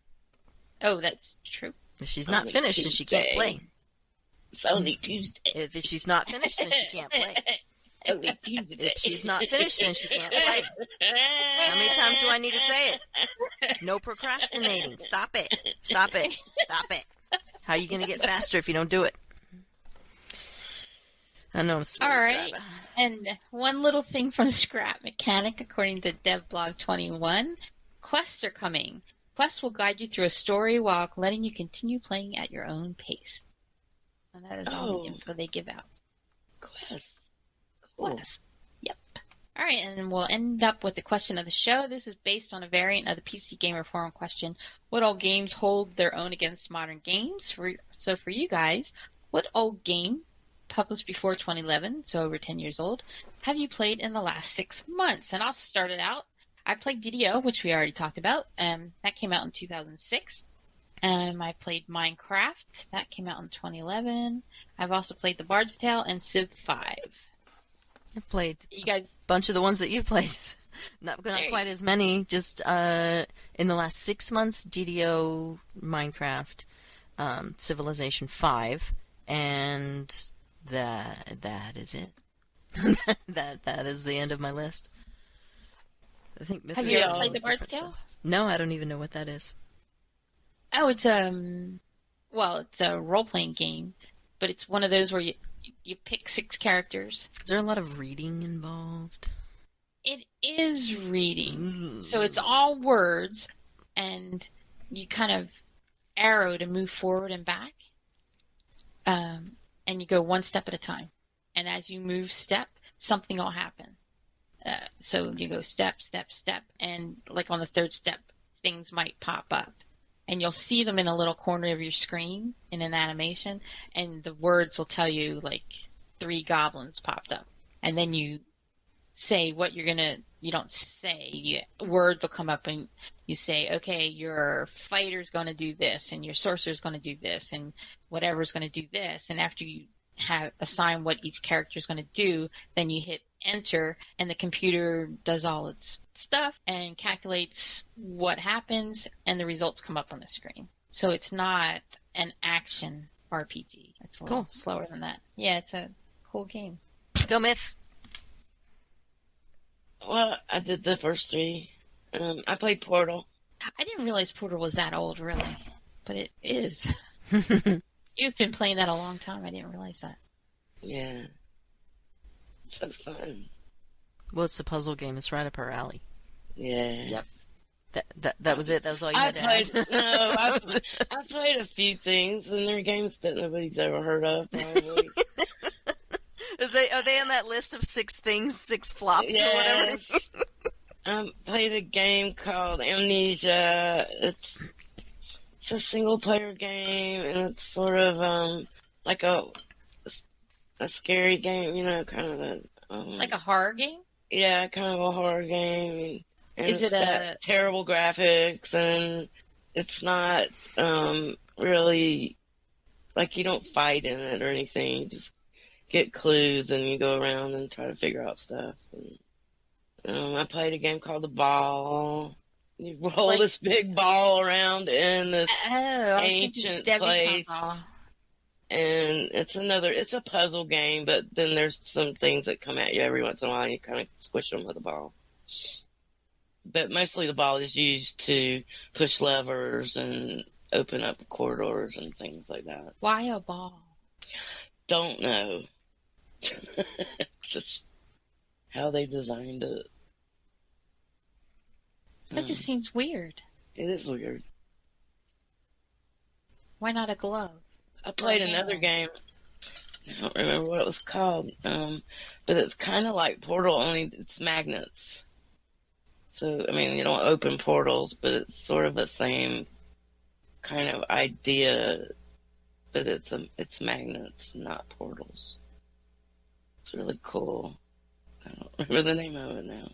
Oh, that's true. If she's not finished, then she can't play. It's only Tuesday. If she's not finished, then she can't play. Only Tuesday. If she's not finished, then she can't play. How many times do I need to say it? No procrastinating. Stop it. Stop it. Stop it. How are you going to get faster if you don't do it? I know I'm All right. And one little thing from Scrap Mechanic, according to DevBlog21, quests are coming. Quests will guide you through a story while letting you continue playing at your own pace. And that is all the info they give out. Quest. Cool. Quest. Yep. All right, and we'll end up with the question of the show. This is based on a variant of the PC Gamer Forum question. What old games hold their own against modern games? So for you guys, what old game, published before 2011, so over 10 years old, have you played in the last 6 months? And I'll start it out. I played DDO, which we already talked about. That came out in 2006. I played Minecraft. That came out in 2011. I've also played The Bard's Tale and Civ 5. I've played You guys, a bunch of the ones that you've played. Not quite as many. Just in the last 6 months, DDO, Minecraft, Civilization 5, and that is it. that is the end of my list. I think have you ever played The Bard's Tale? No, I don't even know what that is. Oh, it's a role-playing game, but it's one of those where you pick 6 characters. Is there a lot of reading involved? It is reading. Ooh. So it's all words, and you kind of arrow to move forward and back. And you go one step at a time. And as you move step, something will happen. So you go step, step, step, and like on the 3rd step, things might pop up. And you'll see them in a little corner of your screen in an animation, and the words will tell you, like, 3 goblins popped up. And then you say what you're going to You don't say. Words will come up and you say, okay, your fighter's going to do this, and your sorcerer's going to do this, and whatever's going to do this. And after you have assigned what each character is going to do, then you hit enter, and the computer does all its stuff and calculates what happens, and the results come up on the screen. So it's not an action RPG. It's a little slower than that. Yeah, it's a cool game. Go Myth. Well, I did the first 3. I played Portal. I didn't realize Portal was that old, really, but it is. You've been playing that a long time. I didn't realize that. Yeah. It's so fun. Well, it's a puzzle game. It's right up our alley. Yeah. Yep. That was it? That was all you had to add? No, I played a few things, and they're games that nobody's ever heard of, probably. Are they on that list of 6 things, 6 flops or whatever? Played a game called Amnesia. It's a single-player game, and it's sort of like a scary game, kind of a... like a horror game? Yeah, kind of a horror game. And Is it got terrible graphics, and it's not really... Like, you don't fight in it or anything. You just get clues, and you go around and try to figure out stuff. And, I played a game called The Ball. You roll this big ball around in this ancient place. And it's a puzzle game, but then there's some things that come at you every once in a while, and you kind of squish them with a ball. But mostly the ball is used to push levers and open up corridors and things like that. Why a ball? Don't know. Just how they designed it. That just seems weird. It is weird. Why not a glove? I played another game. I don't remember what it was called. But it's kind of like Portal, only it's magnets. So, I mean, you don't open portals, but it's sort of the same kind of idea. But it's magnets, not portals. It's really cool. I don't remember the name of it now.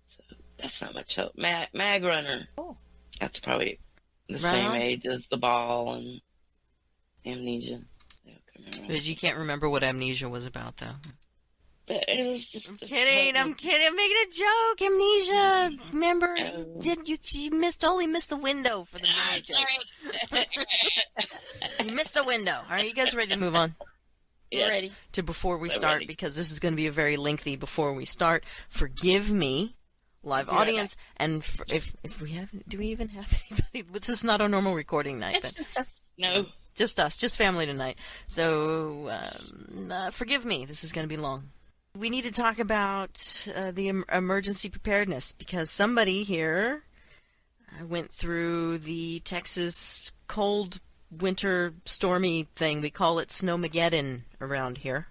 So that's not much help. Mag Runner. Oh. That's probably the same age as The Ball and Amnesia. But you can't remember what Amnesia was about, though. But it was just I'm kidding. I'm making a joke. Amnesia. Remember, you totally missed the window for the movie joke. You missed the window. All right, you guys ready to move on? Yeah. Ready. To before we start, because this is going to be a very lengthy before we start. Forgive me, live audience, and if we haven't, do we even have anybody? This is not a normal recording night. It's just us. No. Just us, just family tonight. So, forgive me, this is going to be long. We need to talk about the emergency preparedness, because somebody here went through the Texas cold winter stormy thing. We call it Snowmageddon around here.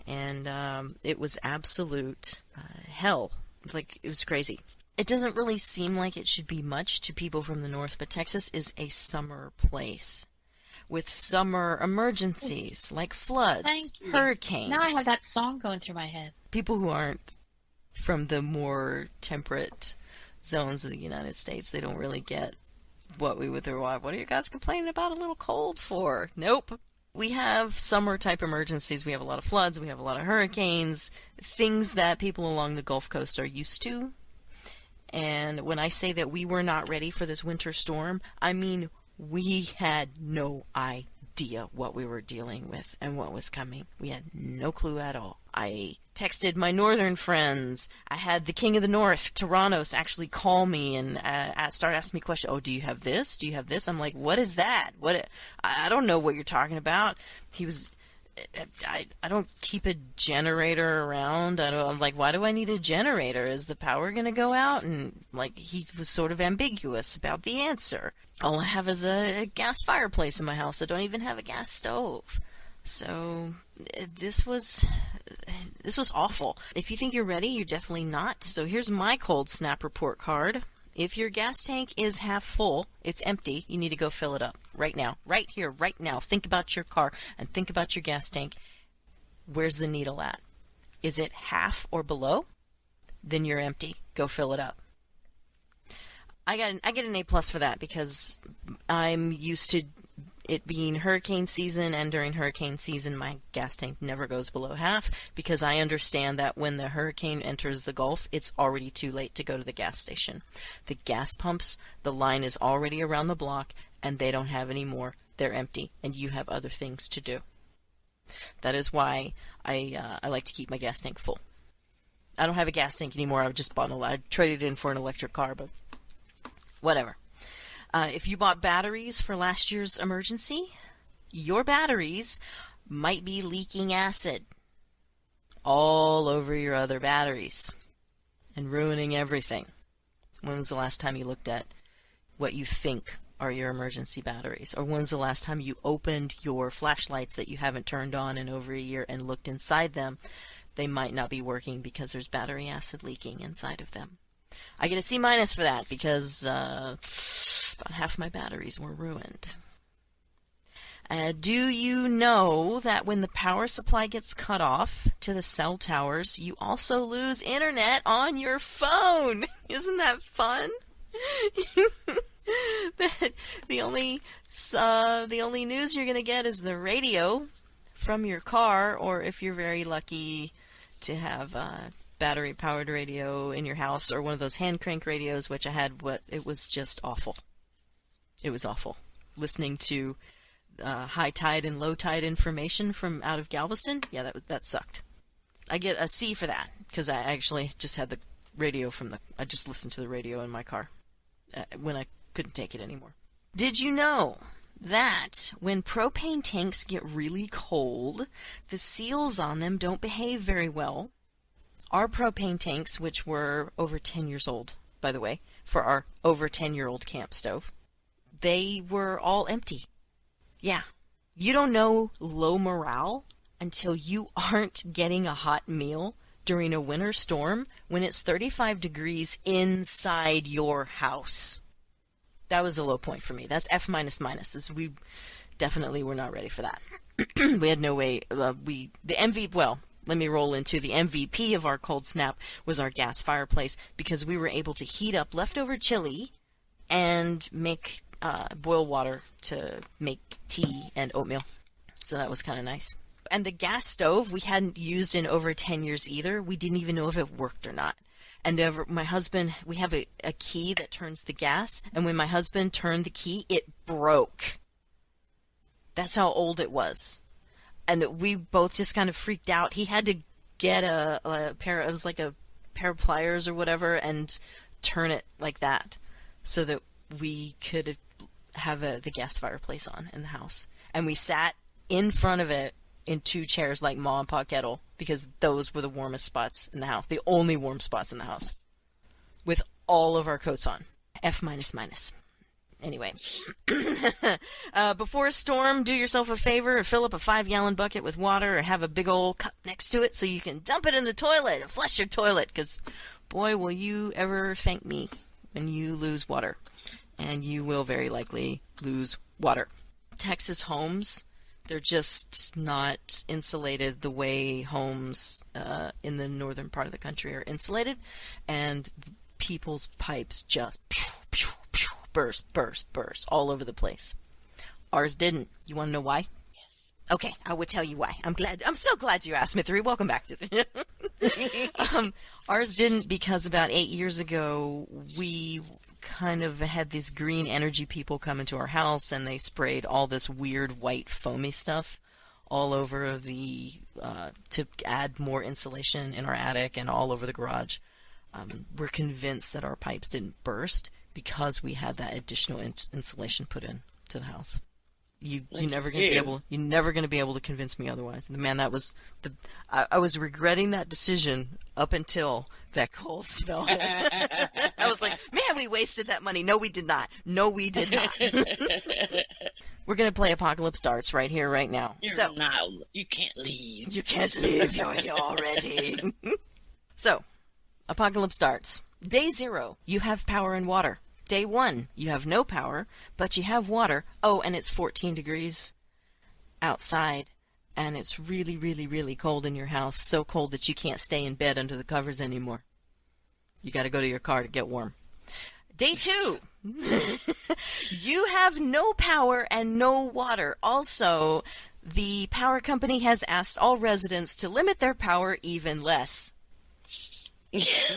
And it was absolute hell. Like, it was crazy. It doesn't really seem like it should be much to people from the north, but Texas is a summer place with summer emergencies like floods, hurricanes. Now I have that song going through my head. People who aren't from the more temperate zones of the United States, they don't really get what we would throw out. What are you guys complaining about a little cold for? Nope. We have summer-type emergencies. We have a lot of floods. We have a lot of hurricanes, things that people along the Gulf Coast are used to. And when I say that we were not ready for this winter storm, I mean we had no idea what we were dealing with and what was coming. We had no clue at all. I texted my northern friends. I had the King of the North, Tyrannos, actually call me and start asking me questions. Oh, do you have this? Do you have this? I'm like, what is that? I don't know what you're talking about. He was... I don't keep a generator around. I'm like, why do I need a generator? Is the power going to go out? And like, he was sort of ambiguous about the answer. All I have is a gas fireplace in my house. I don't even have a gas stove. So this was awful. If you think you're ready, you're definitely not. So here's my cold snap report card. If your gas tank is half full, it's empty, you need to go fill it up right now. Right here, right now. Think about your car and think about your gas tank. Where's the needle at? Is it half or below? then you're empty. Go fill it up. I get an A+ for that because I'm used to it being hurricane season, and during hurricane season my gas tank never goes below half because I understand that when the hurricane enters the Gulf, it's already too late to go to the gas station. The gas pumps, the line is already around the block, and they don't have any more. They're empty, and you have other things to do. That is why I like to keep my gas tank full. I don't have a gas tank anymore. I've just bought I traded it in for an electric car, but whatever. If you bought batteries for last year's emergency, your batteries might be leaking acid all over your other batteries and ruining everything. When was the last time you looked at what you think are your emergency batteries? Or when was the last time you opened your flashlights that you haven't turned on in over a year and looked inside them? They might not be working because there's battery acid leaking inside of them. I get a C- for that because about half my batteries were ruined. Do you know that when the power supply gets cut off to the cell towers, you also lose internet on your phone? Isn't that fun? The only news you're going to get is the radio from your car, or if you're very lucky to have battery-powered radio in your house, or one of those hand crank radios, which I had. It was just awful. It was awful. Listening to high tide and low tide information from out of Galveston, yeah, that sucked. I get a C for that because I actually just had the radio I just listened to the radio in my car when I couldn't take it anymore. Did you know that when propane tanks get really cold, the seals on them don't behave very well? Our propane tanks, which were over 10 years old, by the way, for our over 10-year-old camp stove, they were all empty. Yeah. You don't know low morale until you aren't getting a hot meal during a winter storm when it's 35 degrees inside your house. That was a low point for me. That's F-. We definitely were not ready for that. We had no way. Let me roll into the MVP of our cold snap was our gas fireplace, because we were able to heat up leftover chili and make boil water to make tea and oatmeal. So that was kind of nice. And the gas stove we hadn't used in over 10 years either. We didn't even know if it worked or not. And my husband, we have a key that turns the gas, and when my husband turned the key, it broke. That's how old it was. And we both just kind of freaked out. He had to get a pair, it was like a pair of pliers or whatever, and turn it like that so that we could have the gas fireplace on in the house. And we sat in front of it in 2 chairs like Ma and Pa Kettle, because those were the warmest spots in the house, the only warm spots in the house, with all of our coats on. F-. Anyway, before a storm, do yourself a favor and fill up a 5-gallon bucket with water, or have a big old cup next to it so you can dump it in the toilet and flush your toilet, because boy, will you ever thank me when you lose water. And you will very likely lose water. Texas homes, they're just not insulated the way homes in the northern part of the country are insulated, and people's pipes just burst all over the place. Ours didn't. You want to know why? Yes. Okay, I will tell you why. I'm so glad you asked, Smithery. Welcome back to the ours didn't, because about 8 years ago we kind of had these green energy people come into our house, and they sprayed all this weird white foamy stuff all over to add more insulation in our attic and all over the garage. We're convinced that our pipes didn't burst because we had that additional insulation put in to the house. You're never going to be able to convince me otherwise. Man, I was regretting that decision up until that cold spell. I was like, man, we wasted that money. No, we did not. We're going to play Apocalypse Darts right here, right now. You can't leave. You can't leave. You're here already. So, Apocalypse Darts. Day 0, you have power and water. Day 1, you have no power, but you have water. Oh, and it's 14 degrees outside, and it's really, really, really cold in your house. So cold that you can't stay in bed under the covers anymore. You got to go to your car to get warm. Day 2. You have no power and no water. Also, the power company has asked all residents to limit their power even less.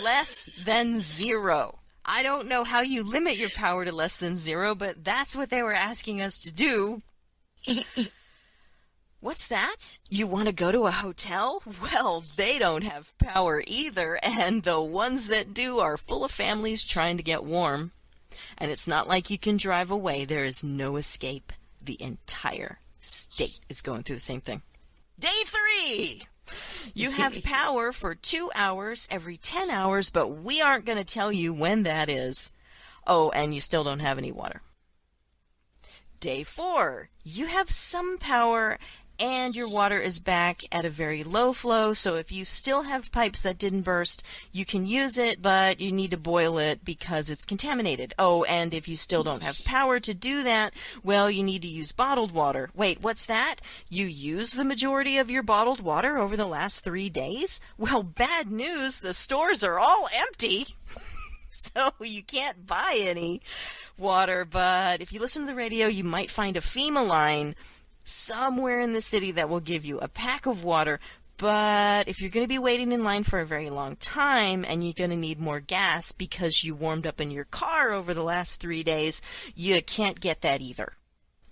Less than 0. I don't know how you limit your power to less than 0, but that's what they were asking us to do. What's that? You want to go to a hotel? Well, they don't have power either, and the ones that do are full of families trying to get warm. And it's not like you can drive away. There is no escape. The entire state is going through the same thing. Day 3! You have power for 2 hours every 10 hours, but we aren't going to tell you when that is. Oh, and you still don't have any water. Day 4. You have some power and your water is back at a very low flow, so if you still have pipes that didn't burst, you can use it, but you need to boil it because it's contaminated. Oh, and if you still don't have power to do that, well, you need to use bottled water. Wait, what's that? You use the majority of your bottled water over the last 3 days? Well, bad news, the stores are all empty, so you can't buy any water, but if you listen to the radio, you might find a FEMA line somewhere in the city that will give you a pack of water. But if you're going to be waiting in line for a very long time and you're going to need more gas because you warmed up in your car over the last 3 days, you can't get that either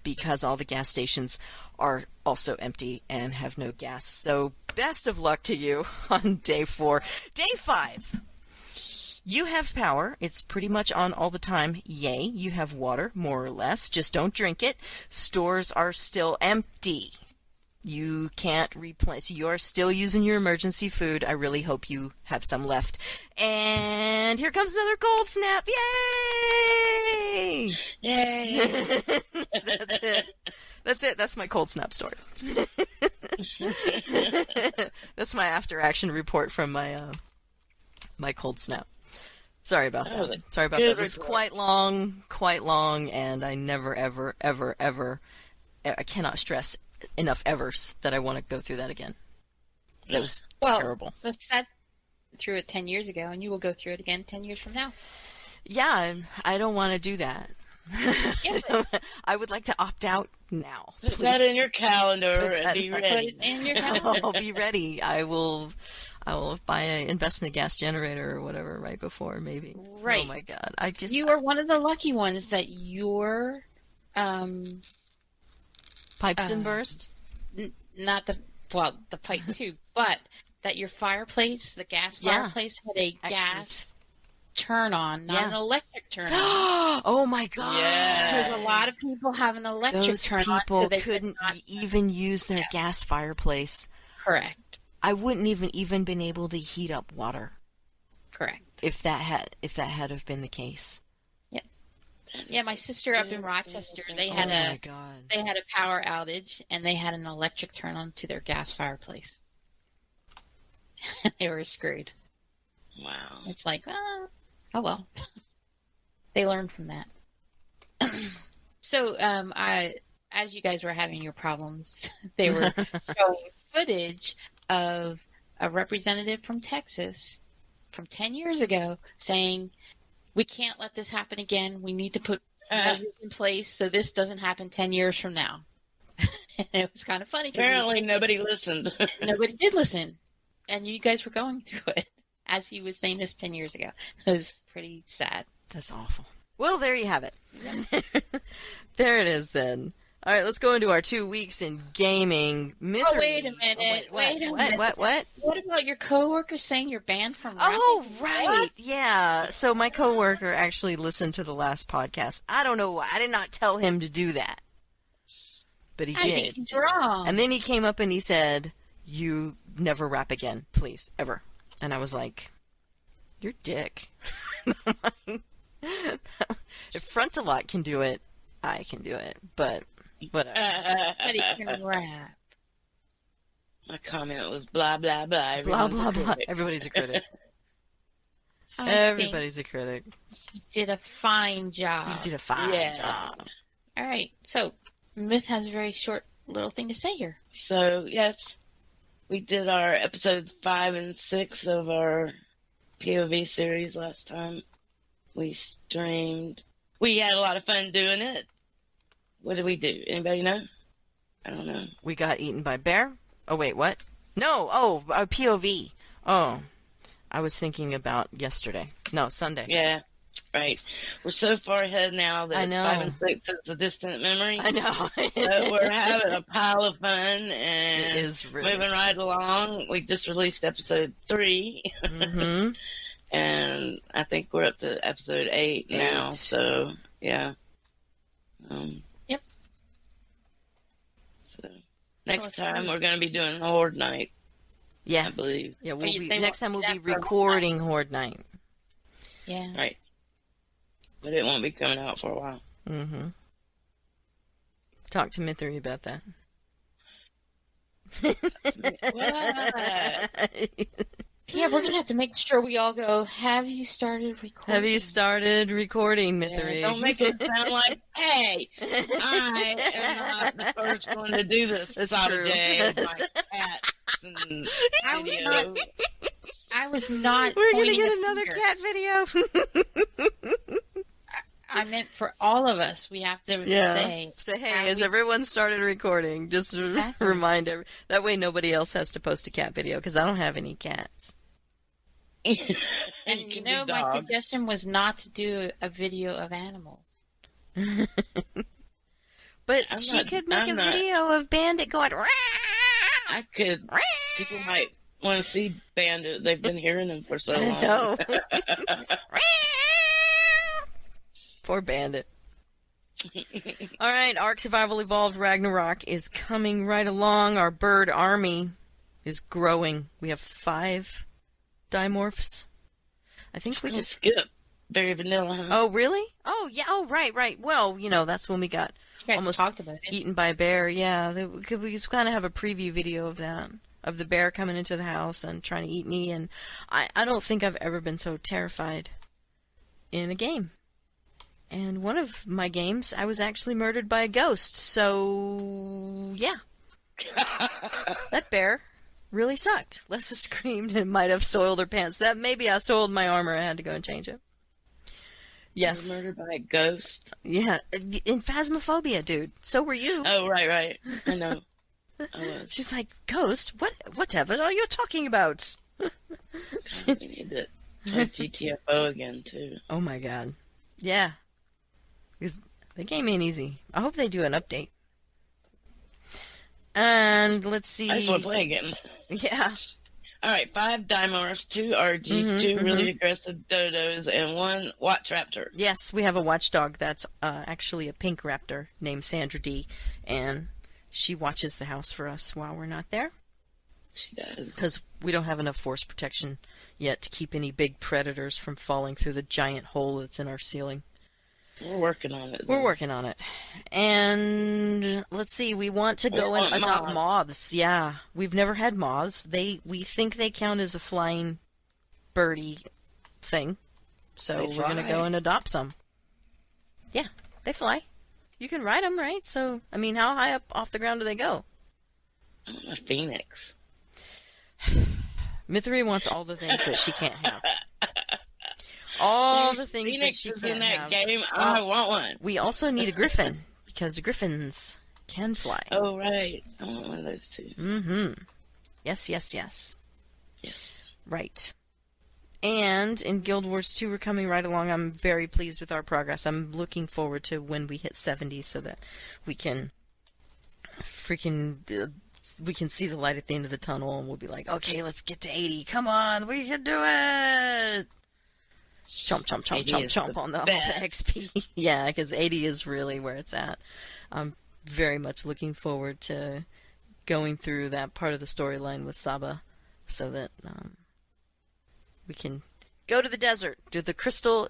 because all the gas stations are also empty and have no gas. So best of luck to you on day 4. Day 5. You have power. It's pretty much on all the time. Yay. You have water, more or less. Just don't drink it. Stores are still empty. You can't replace. You're still using your emergency food. I really hope you have some left. And here comes another cold snap. Yay! Yay! That's it. That's it. That's my cold snap story. That's my after action report from my my cold snap. Sorry about that. Sorry about that. It was quite long, and I never, ever, ever, ever, I cannot stress enough evers that I want to go through that again. That was terrible. Well, I through it 10 years ago, and you will go through it again 10 years from now. Yeah, I don't want to do that. I would like to opt out now. Put that in your calendar and be ready. Put it in your calendar. I'll be ready. I will invest in a gas generator or whatever right before, maybe. Right. Oh my God! You are one of the lucky ones that your pipes didn't burst. Not the pipe too, but that your fireplace, the gas fireplace, had a gas turn on, not an electric turn on. Oh my God! Yeah. Because a lot of people have an electric turn on. Those people so couldn't even use their gas fireplace. Correct. I wouldn't even been able to heat up water. Correct. If that had have been the case. Yep. Yeah, my sister up in Rochester, they had a power outage and they had an electric turn on to their gas fireplace. They were screwed. Wow. It's like, oh well. They learned from that. So, as you guys were having your problems, they were showing footage of a representative from Texas from 10 years ago saying, we can't let this happen again. We need to put measures in place so this doesn't happen 10 years from now. And it was kind of funny. Apparently nobody listened. Nobody did listen. And you guys were going through it as he was saying this 10 years ago. It was pretty sad. That's awful. Well, there you have it. There it is then. All right, let's go into our 2 weeks in gaming. Mystery. Oh, wait a minute. Wait a minute. What? What about your coworker saying you're banned from Oh, rapping? right. What? Yeah. So my coworker actually listened to the last podcast. I don't know why. I did not tell him to do that. But he did. I think he's wrong. And then he came up and he said, you never rap again, please, ever. And I was like, you're a dick. If Frontalot can do it, I can do it. But whatever. But he can rap. My comment was blah, blah, blah. Blah, blah, blah. Everybody's a critic. Everybody's a critic. You did a fine job. You did a fine job. All right. So, Myth has a very short little thing to say here. So, yes, we did our episodes 5 and 6 of our POV series last time we streamed. We had a lot of fun doing it. What did we do? Anybody know? I don't know. We got eaten by bear. Oh, wait, what? No, POV. Oh, I was thinking about yesterday. No, Sunday. Yeah, right. We're so far ahead now that I know. 5 and 6 is a distant memory. I know. So we're having a pile of fun and It is really moving right along. We just released episode 3. Mm-hmm. And I think we're up to episode 8 now. So, yeah. Yep. So, next time we're going to be doing Horde Night, Yeah. I believe. Yeah, Next time we'll be for a recording Horde Night. Yeah. Right. But it won't be coming out for a while. Mm-hmm. Talk to Mithri about that. What? Yeah, we're gonna have to make sure we all go. Have you started recording? Have you started recording, Mithri? Don't make it sound like, hey, I am not the first one to do this. That's true. Saturday, my cats and video. I was not. We're gonna pointing get a another finger. cat video. I meant for all of us. We have to say, Say, hey, have has we- everyone started recording? Just to Exactly. remind everyone. That way nobody else has to post a cat video, because I don't have any cats. And It you can know, be my dog. suggestion was not to do a video of animals. But I'm she not- could make I'm a not- video of Bandit going, "Rah!" I could. People might want to see Bandit. They've been hearing him for so long. I know. Poor Bandit. All right, Ark Survival Evolved Ragnarok is coming right along. Our bird army is growing. We have 5 dimorphs. I think we just... skip very vanilla. Huh? Oh, really? Oh, yeah. Oh, right. Well, that's when we got You guys almost talked about it. eaten by a bear. Yeah, we just kind of have a preview video of that, of the bear coming into the house and trying to eat me. And I don't think I've ever been so terrified in a game. And one of my games, I was actually murdered by a ghost. So, yeah. That bear really sucked. Lessa screamed and might have soiled her pants. That maybe I soiled my armor. I had to go and change it. Yes. You were murdered by a ghost. Yeah. In Phasmophobia, dude. So were you. Oh, right. I know. I was. She's like, ghost? Whatever are you talking about? God, we need to play GTFO again, too. Oh my god. Yeah. Because the game ain't easy. I hope they do an update. And let's see. I just want to play again. Yeah. All right, 5 dimorphs, 2 RGs, 2 really aggressive dodos, and 1 watch raptor. Yes, we have a watchdog that's actually a pink raptor named Sandra D. And she watches the house for us while we're not there. She does. Because we don't have enough force protection yet to keep any big predators from falling through the giant hole that's in our ceiling. We're working on it. We're working on it. And let's see, we want to go and want adopt moths. moths. Yeah. We've never had moths. We think they count as a flying birdie thing. So They we're going to fly. go and adopt some. Yeah, they fly. You can ride them, right? So, I mean, how high up off the ground do they go? I want a phoenix. Mithri wants all the things that she can't have. All the things that she Phoenixes in can't that have. game. I want one. We also need a griffin, because griffins can fly. Oh, right. I want one of those, too. Mm-hmm. Yes. Yes. Right. And in Guild Wars 2, we're coming right along. I'm very pleased with our progress. I'm looking forward to when we hit 70 so that we can we can see the light at the end of the tunnel, and we'll be like, okay, let's get to 80. Come on, we can do it! Chomp, chomp, chomp, 80 chomp, is chomp the on all the best. XP. Yeah, because 80 is really where it's at. I'm very much looking forward to going through that part of the storyline with Saba so that we can go to the desert, do the crystal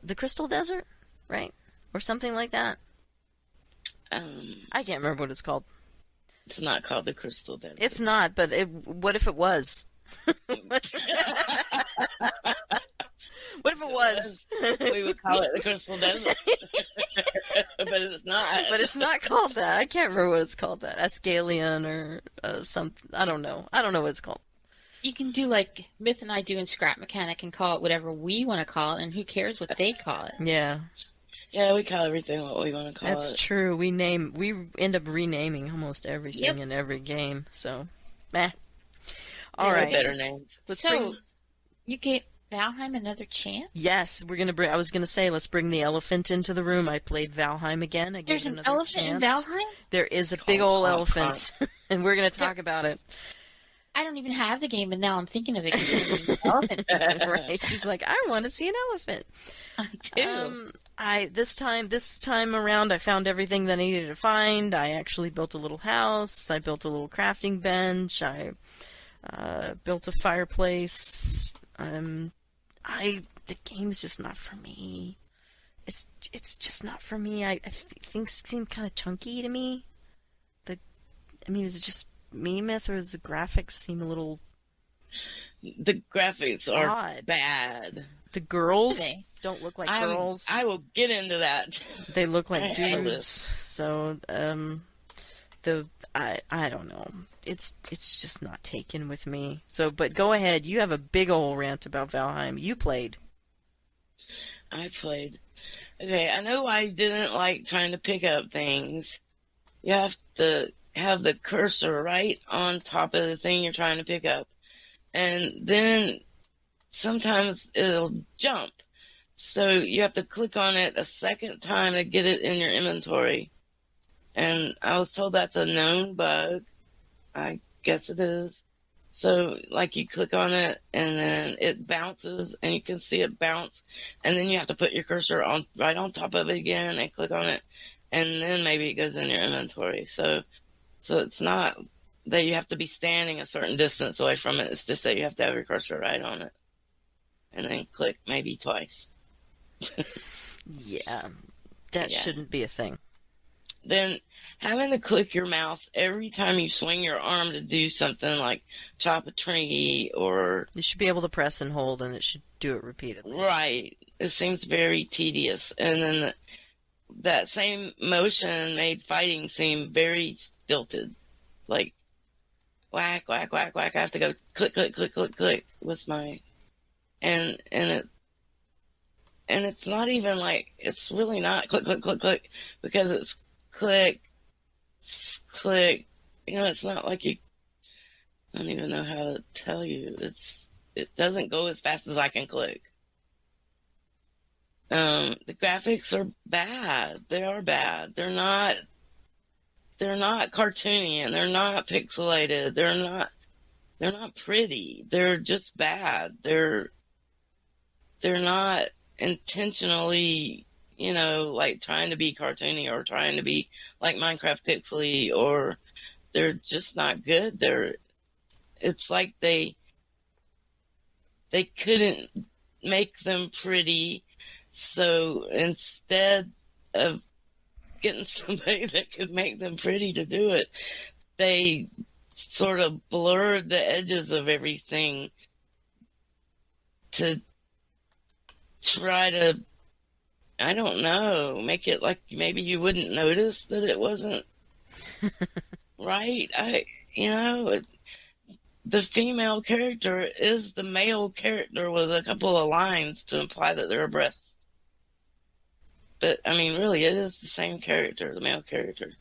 desert, right? Or something like that. I can't remember what it's called. It's not called the Crystal Desert. It's not, but what if it was? What if it was? We would call it the Crystal Desert. But it's not. But it's not called that. I can't remember what it's called. That Ascalion or something. I don't know. I don't know what it's called. You can do like Myth and I do in Scrap Mechanic and call it whatever we want to call it, and who cares what they call it. Yeah. Yeah, we call everything what we want to call That's it. true. We end up renaming almost everything Yep. in every game. So, meh. All There are right. better names. So, you gave Valheim another chance? Yes, we're gonna bring. I was gonna say, let's bring the elephant into the room. I played Valheim again. I gave There's it an another elephant in chance. Valheim? There is a big old elephant, and we're gonna talk about it. I don't even have the game, and now I'm thinking of it. 'Cause there's an elephant. Right? She's like, I want to see an elephant. I do. This time around, I found everything that I needed to find. I actually built a little house. I built a little crafting bench. I built a fireplace. The game's just not for me. It's just not for me. Things seem kind of chunky to me. Is it just me, Myth, or does the graphics seem a little? The graphics are odd. bad. The girls Okay. don't look like girls. I will get into that. They look like I hate dudes. this. So I don't know. It's just not taken with me. So, but go ahead. You have a big old rant about Valheim. You played. I played. Okay, I know I didn't like trying to pick up things. You have to have the cursor right on top of the thing you're trying to pick up. And then sometimes it'll jump. So you have to click on it a second time to get it in your inventory. And I was told that's a known bug. I guess it is. So, like, you click on it, and then it bounces, and you can see it bounce, and then you have to put your cursor right on top of it again, and click on it, and then maybe it goes in your inventory. So it's not that you have to be standing a certain distance away from it. It's just that you have to have your cursor right on it, and then click maybe twice. Yeah, that shouldn't be a thing. Then having to click your mouse every time you swing your arm to do something like chop a tree or... You should be able to press and hold, and it should do it repeatedly. Right. It seems very tedious. And then that same motion made fighting seem very stilted. Like, whack, whack, whack, whack. I have to go click, click, click, click, click with my... And it's not even like... It's really not click, click, click, click, because it's click, click. It's not like you... I don't even know how to tell you. It doesn't go as fast as I can click. The graphics are bad. They are bad. They're not cartoony, and they're not pixelated. They're not pretty. They're just bad. They're not intentionally, like trying to be cartoony or trying to be like Minecraft pixely, or they're just not good. It's like they couldn't make them pretty, so instead of getting somebody that could make them pretty to do it, they sort of blurred the edges of everything to try to, I don't know, make it like maybe you wouldn't notice that it wasn't right. The female character is the male character with a couple of lines to imply that they're a breast. But, really, it is the same character, the male character.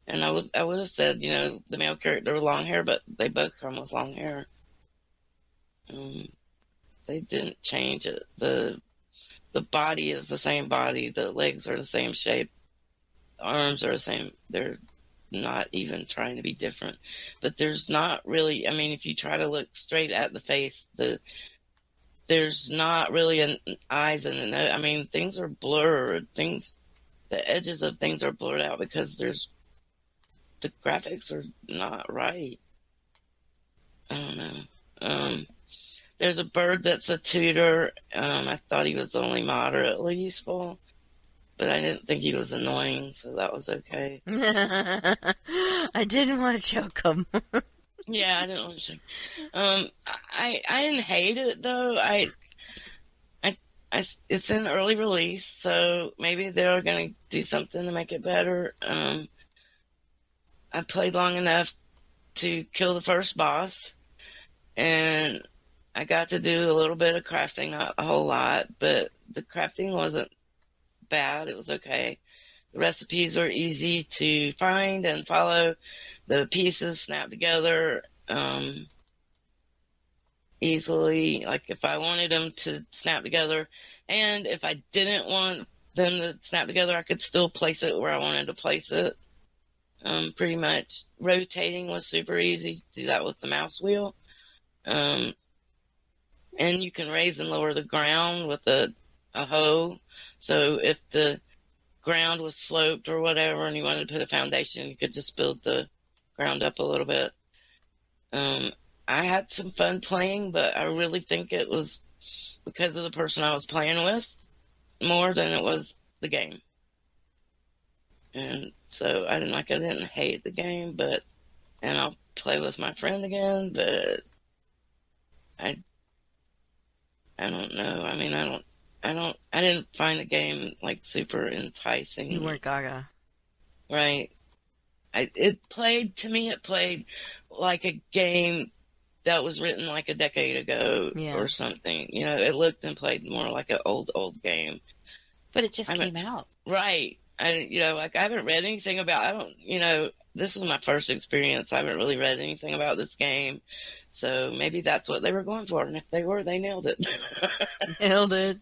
And I would have said, the male character with long hair, but they both come with long hair. They didn't change it. The body is the same body. The legs are the same shape. The arms are the same. They're not even trying to be different. But there's not really, if you try to look straight at the face, there's not really an eyes and a nose. Things are blurred. The edges of things are blurred out because the graphics are not right. I don't know. There's a bird that's a tutor. I thought he was only moderately useful, but I didn't think he was annoying, so that was okay. I didn't want to choke him. Yeah, I didn't want to choke. I didn't hate it though. It's in early release, so maybe they're going to do something to make it better. I played long enough to kill the first boss. and I got to do a little bit of crafting, not a whole lot, but the crafting wasn't bad. It was okay. The recipes were easy to find and follow. The pieces snap together easily, like if I wanted them to snap together, and if I didn't want them to snap together, I could still place it where I wanted to place it. Pretty much. Rotating was super easy. Do that with the mouse wheel. And you can raise and lower the ground with a hoe. So if the ground was sloped or whatever and you wanted to put a foundation, you could just build the ground up a little bit. I had some fun playing, but I really think it was because of the person I was playing with more than it was the game. And so I didn't hate the game, and I'll play with my friend again, but I don't know. I mean, I didn't find the game like super enticing. You weren't gaga. Right. It played like a game that was written like a decade ago or something. You know, it looked and played more like an old game. But it just came out. Right. I haven't read anything about, this was my first experience. I haven't really read anything about this game. So maybe that's what they were going for. And if they were, they nailed it. Nailed it.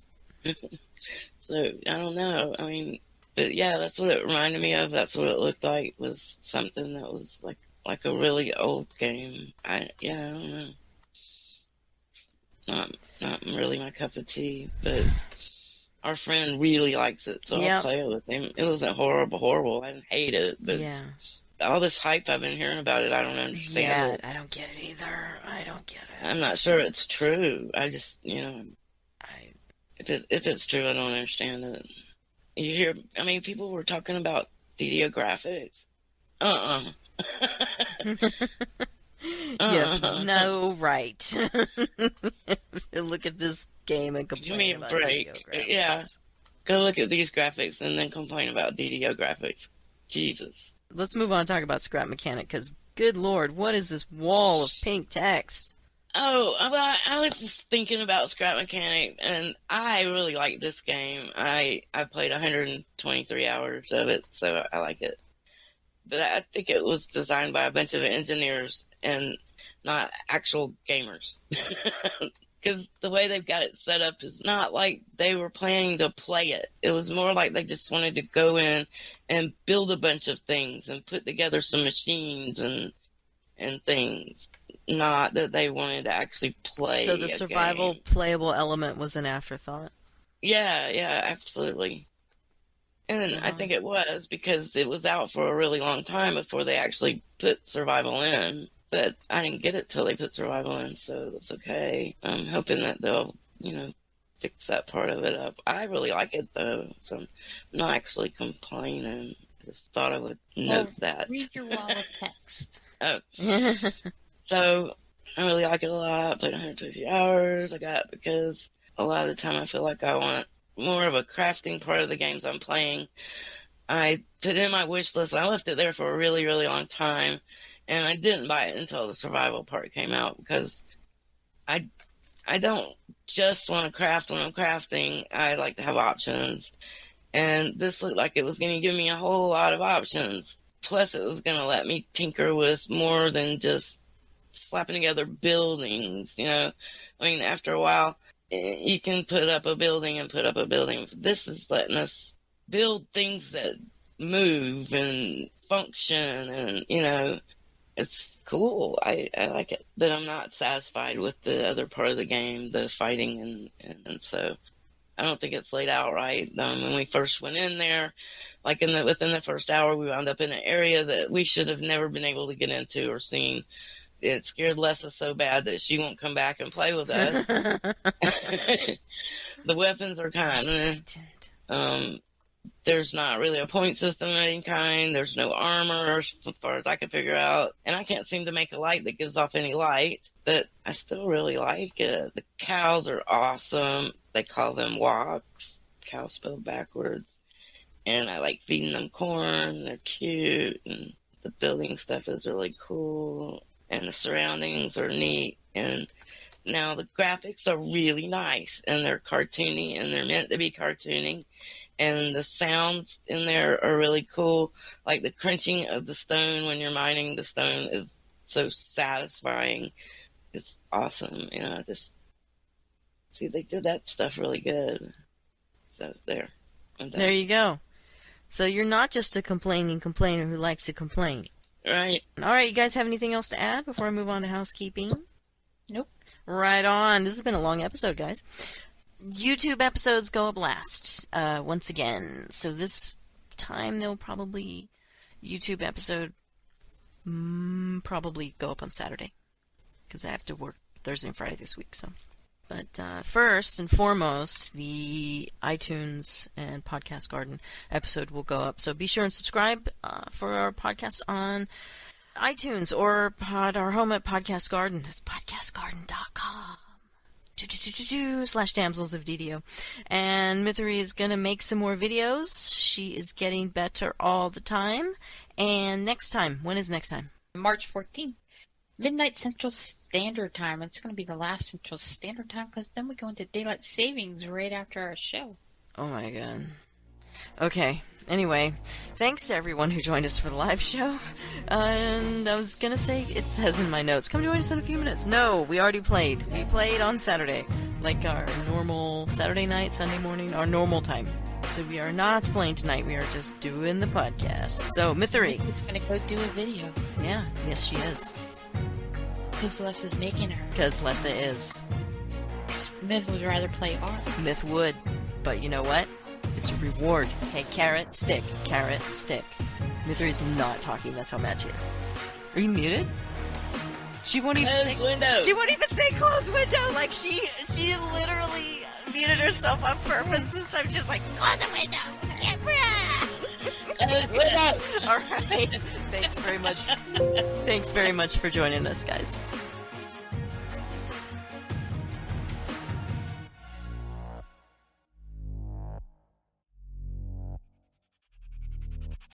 So, I don't know. I mean, but yeah, that's what it reminded me of. That's what it looked like, was something that was like a really old game. I don't know. Not really my cup of tea, but our friend really likes it, so I'll play it with him. It wasn't horrible. I didn't hate it, but all this hype I've been hearing about it, I don't understand it. I don't get it either. I don't get it. I'm not sure it's true. I just, if it's true, I don't understand it. You hear, people were talking about video graphics. No, right. Look at this game and complain. Give me a about break. Yeah. Go look at these graphics and then complain about DDO graphics. Jesus. Let's move on and talk about Scrap Mechanic, because, good Lord, what is this wall of pink text? Oh, well, I was just thinking about Scrap Mechanic, and I really like this game. I played 123 hours of it, so I like it. But I think it was designed by a bunch of engineers and not actual gamers. Because the way they've got it set up is not like they were planning to play it. It was more like they just wanted to go in and build a bunch of things and put together some machines and things. Not that they wanted to actually play. So the survival playable element was an afterthought. Yeah, absolutely. And I think it was, because it was out for a really long time before they actually put survival in. But I didn't get it till they put survival in, so that's okay. I'm hoping that they'll, fix that part of it up. I really like it, though, so I'm not actually complaining. I just thought I would note that. Read your wall of text. Oh. So, I really like it a lot. I played 120 hours. I got it because a lot of the time I feel like I want more of a crafting part of the games I'm playing. I put in my wish list. I left it there for a really, really long time, and I didn't buy it until the survival part came out, because I don't just want to craft when I'm crafting. I like to have options, and this looked like it was going to give me a whole lot of options. Plus, it was going to let me tinker with more than just slapping together buildings, after a while, you can put up a building and put up a building. This is letting us build things that move and function, and, it's cool. I like it. But I'm not satisfied with the other part of the game, the fighting, and so I don't think it's laid out right. When we first went in there, like within the first hour, we wound up in an area that we should have never been able to get into or seen. It scared Lessa so bad that she won't come back and play with us. The weapons are kind of... there's not really a point system of any kind. There's no armor, as far as I can figure out. And I can't seem to make a light that gives off any light. But I still really like it. The cows are awesome. They call them woks. Cow spelled backwards. And I like feeding them corn. They're cute. And the building stuff is really cool. And the surroundings are neat. And now the graphics are really nice, and they're cartoony, and they're meant to be cartoony. And the sounds in there are really cool. Like the crunching of the stone when you're mining the stone is so satisfying. It's awesome. Just see, they did that stuff really good. So there. There you go. So you're not just a complaining complainer who likes to complain. Right. All right, you guys have anything else to add before I move on to housekeeping? Nope. Right on. This has been a long episode, guys. YouTube episodes go up last, once again. So this time they'll probably, YouTube episode probably go up on Saturday. Because I have to work Thursday and Friday this week, so. But first and foremost, the iTunes and Podcast Garden episode will go up. So be sure and subscribe for our podcasts on iTunes or our home at Podcast Garden. It's podcastgarden.com. /Damsels of DDO. And Mithery is going to make some more videos. She is getting better all the time. And next time, when is next time? March 14th. Midnight Central Standard Time. It's going to be the last Central Standard Time because then we go into Daylight Savings right after our show. Oh my god. Okay. Anyway, thanks to everyone who joined us for the live show. And I was going to say, it says in my notes, come join us in a few minutes. No, we already played. We played on Saturday. Like our normal Saturday night, Sunday morning, our normal time. So we are not playing tonight. We are just doing the podcast. So, Mithery. She's going to go do a video. Yeah, yes she is. Because Lesa's making her. Because Lessa is. Myth would rather play Ark. Myth would. But you know what? It's a reward. Hey, carrot, stick. Carrot, stick. Mithery's not talking. That's how mad she is. Are you muted? She won't even say window. She won't even say close window. Like she literally muted herself on purpose this time. She was like, close the window. Can't breathe. All right. Thanks very much. Thanks very much for joining us, guys.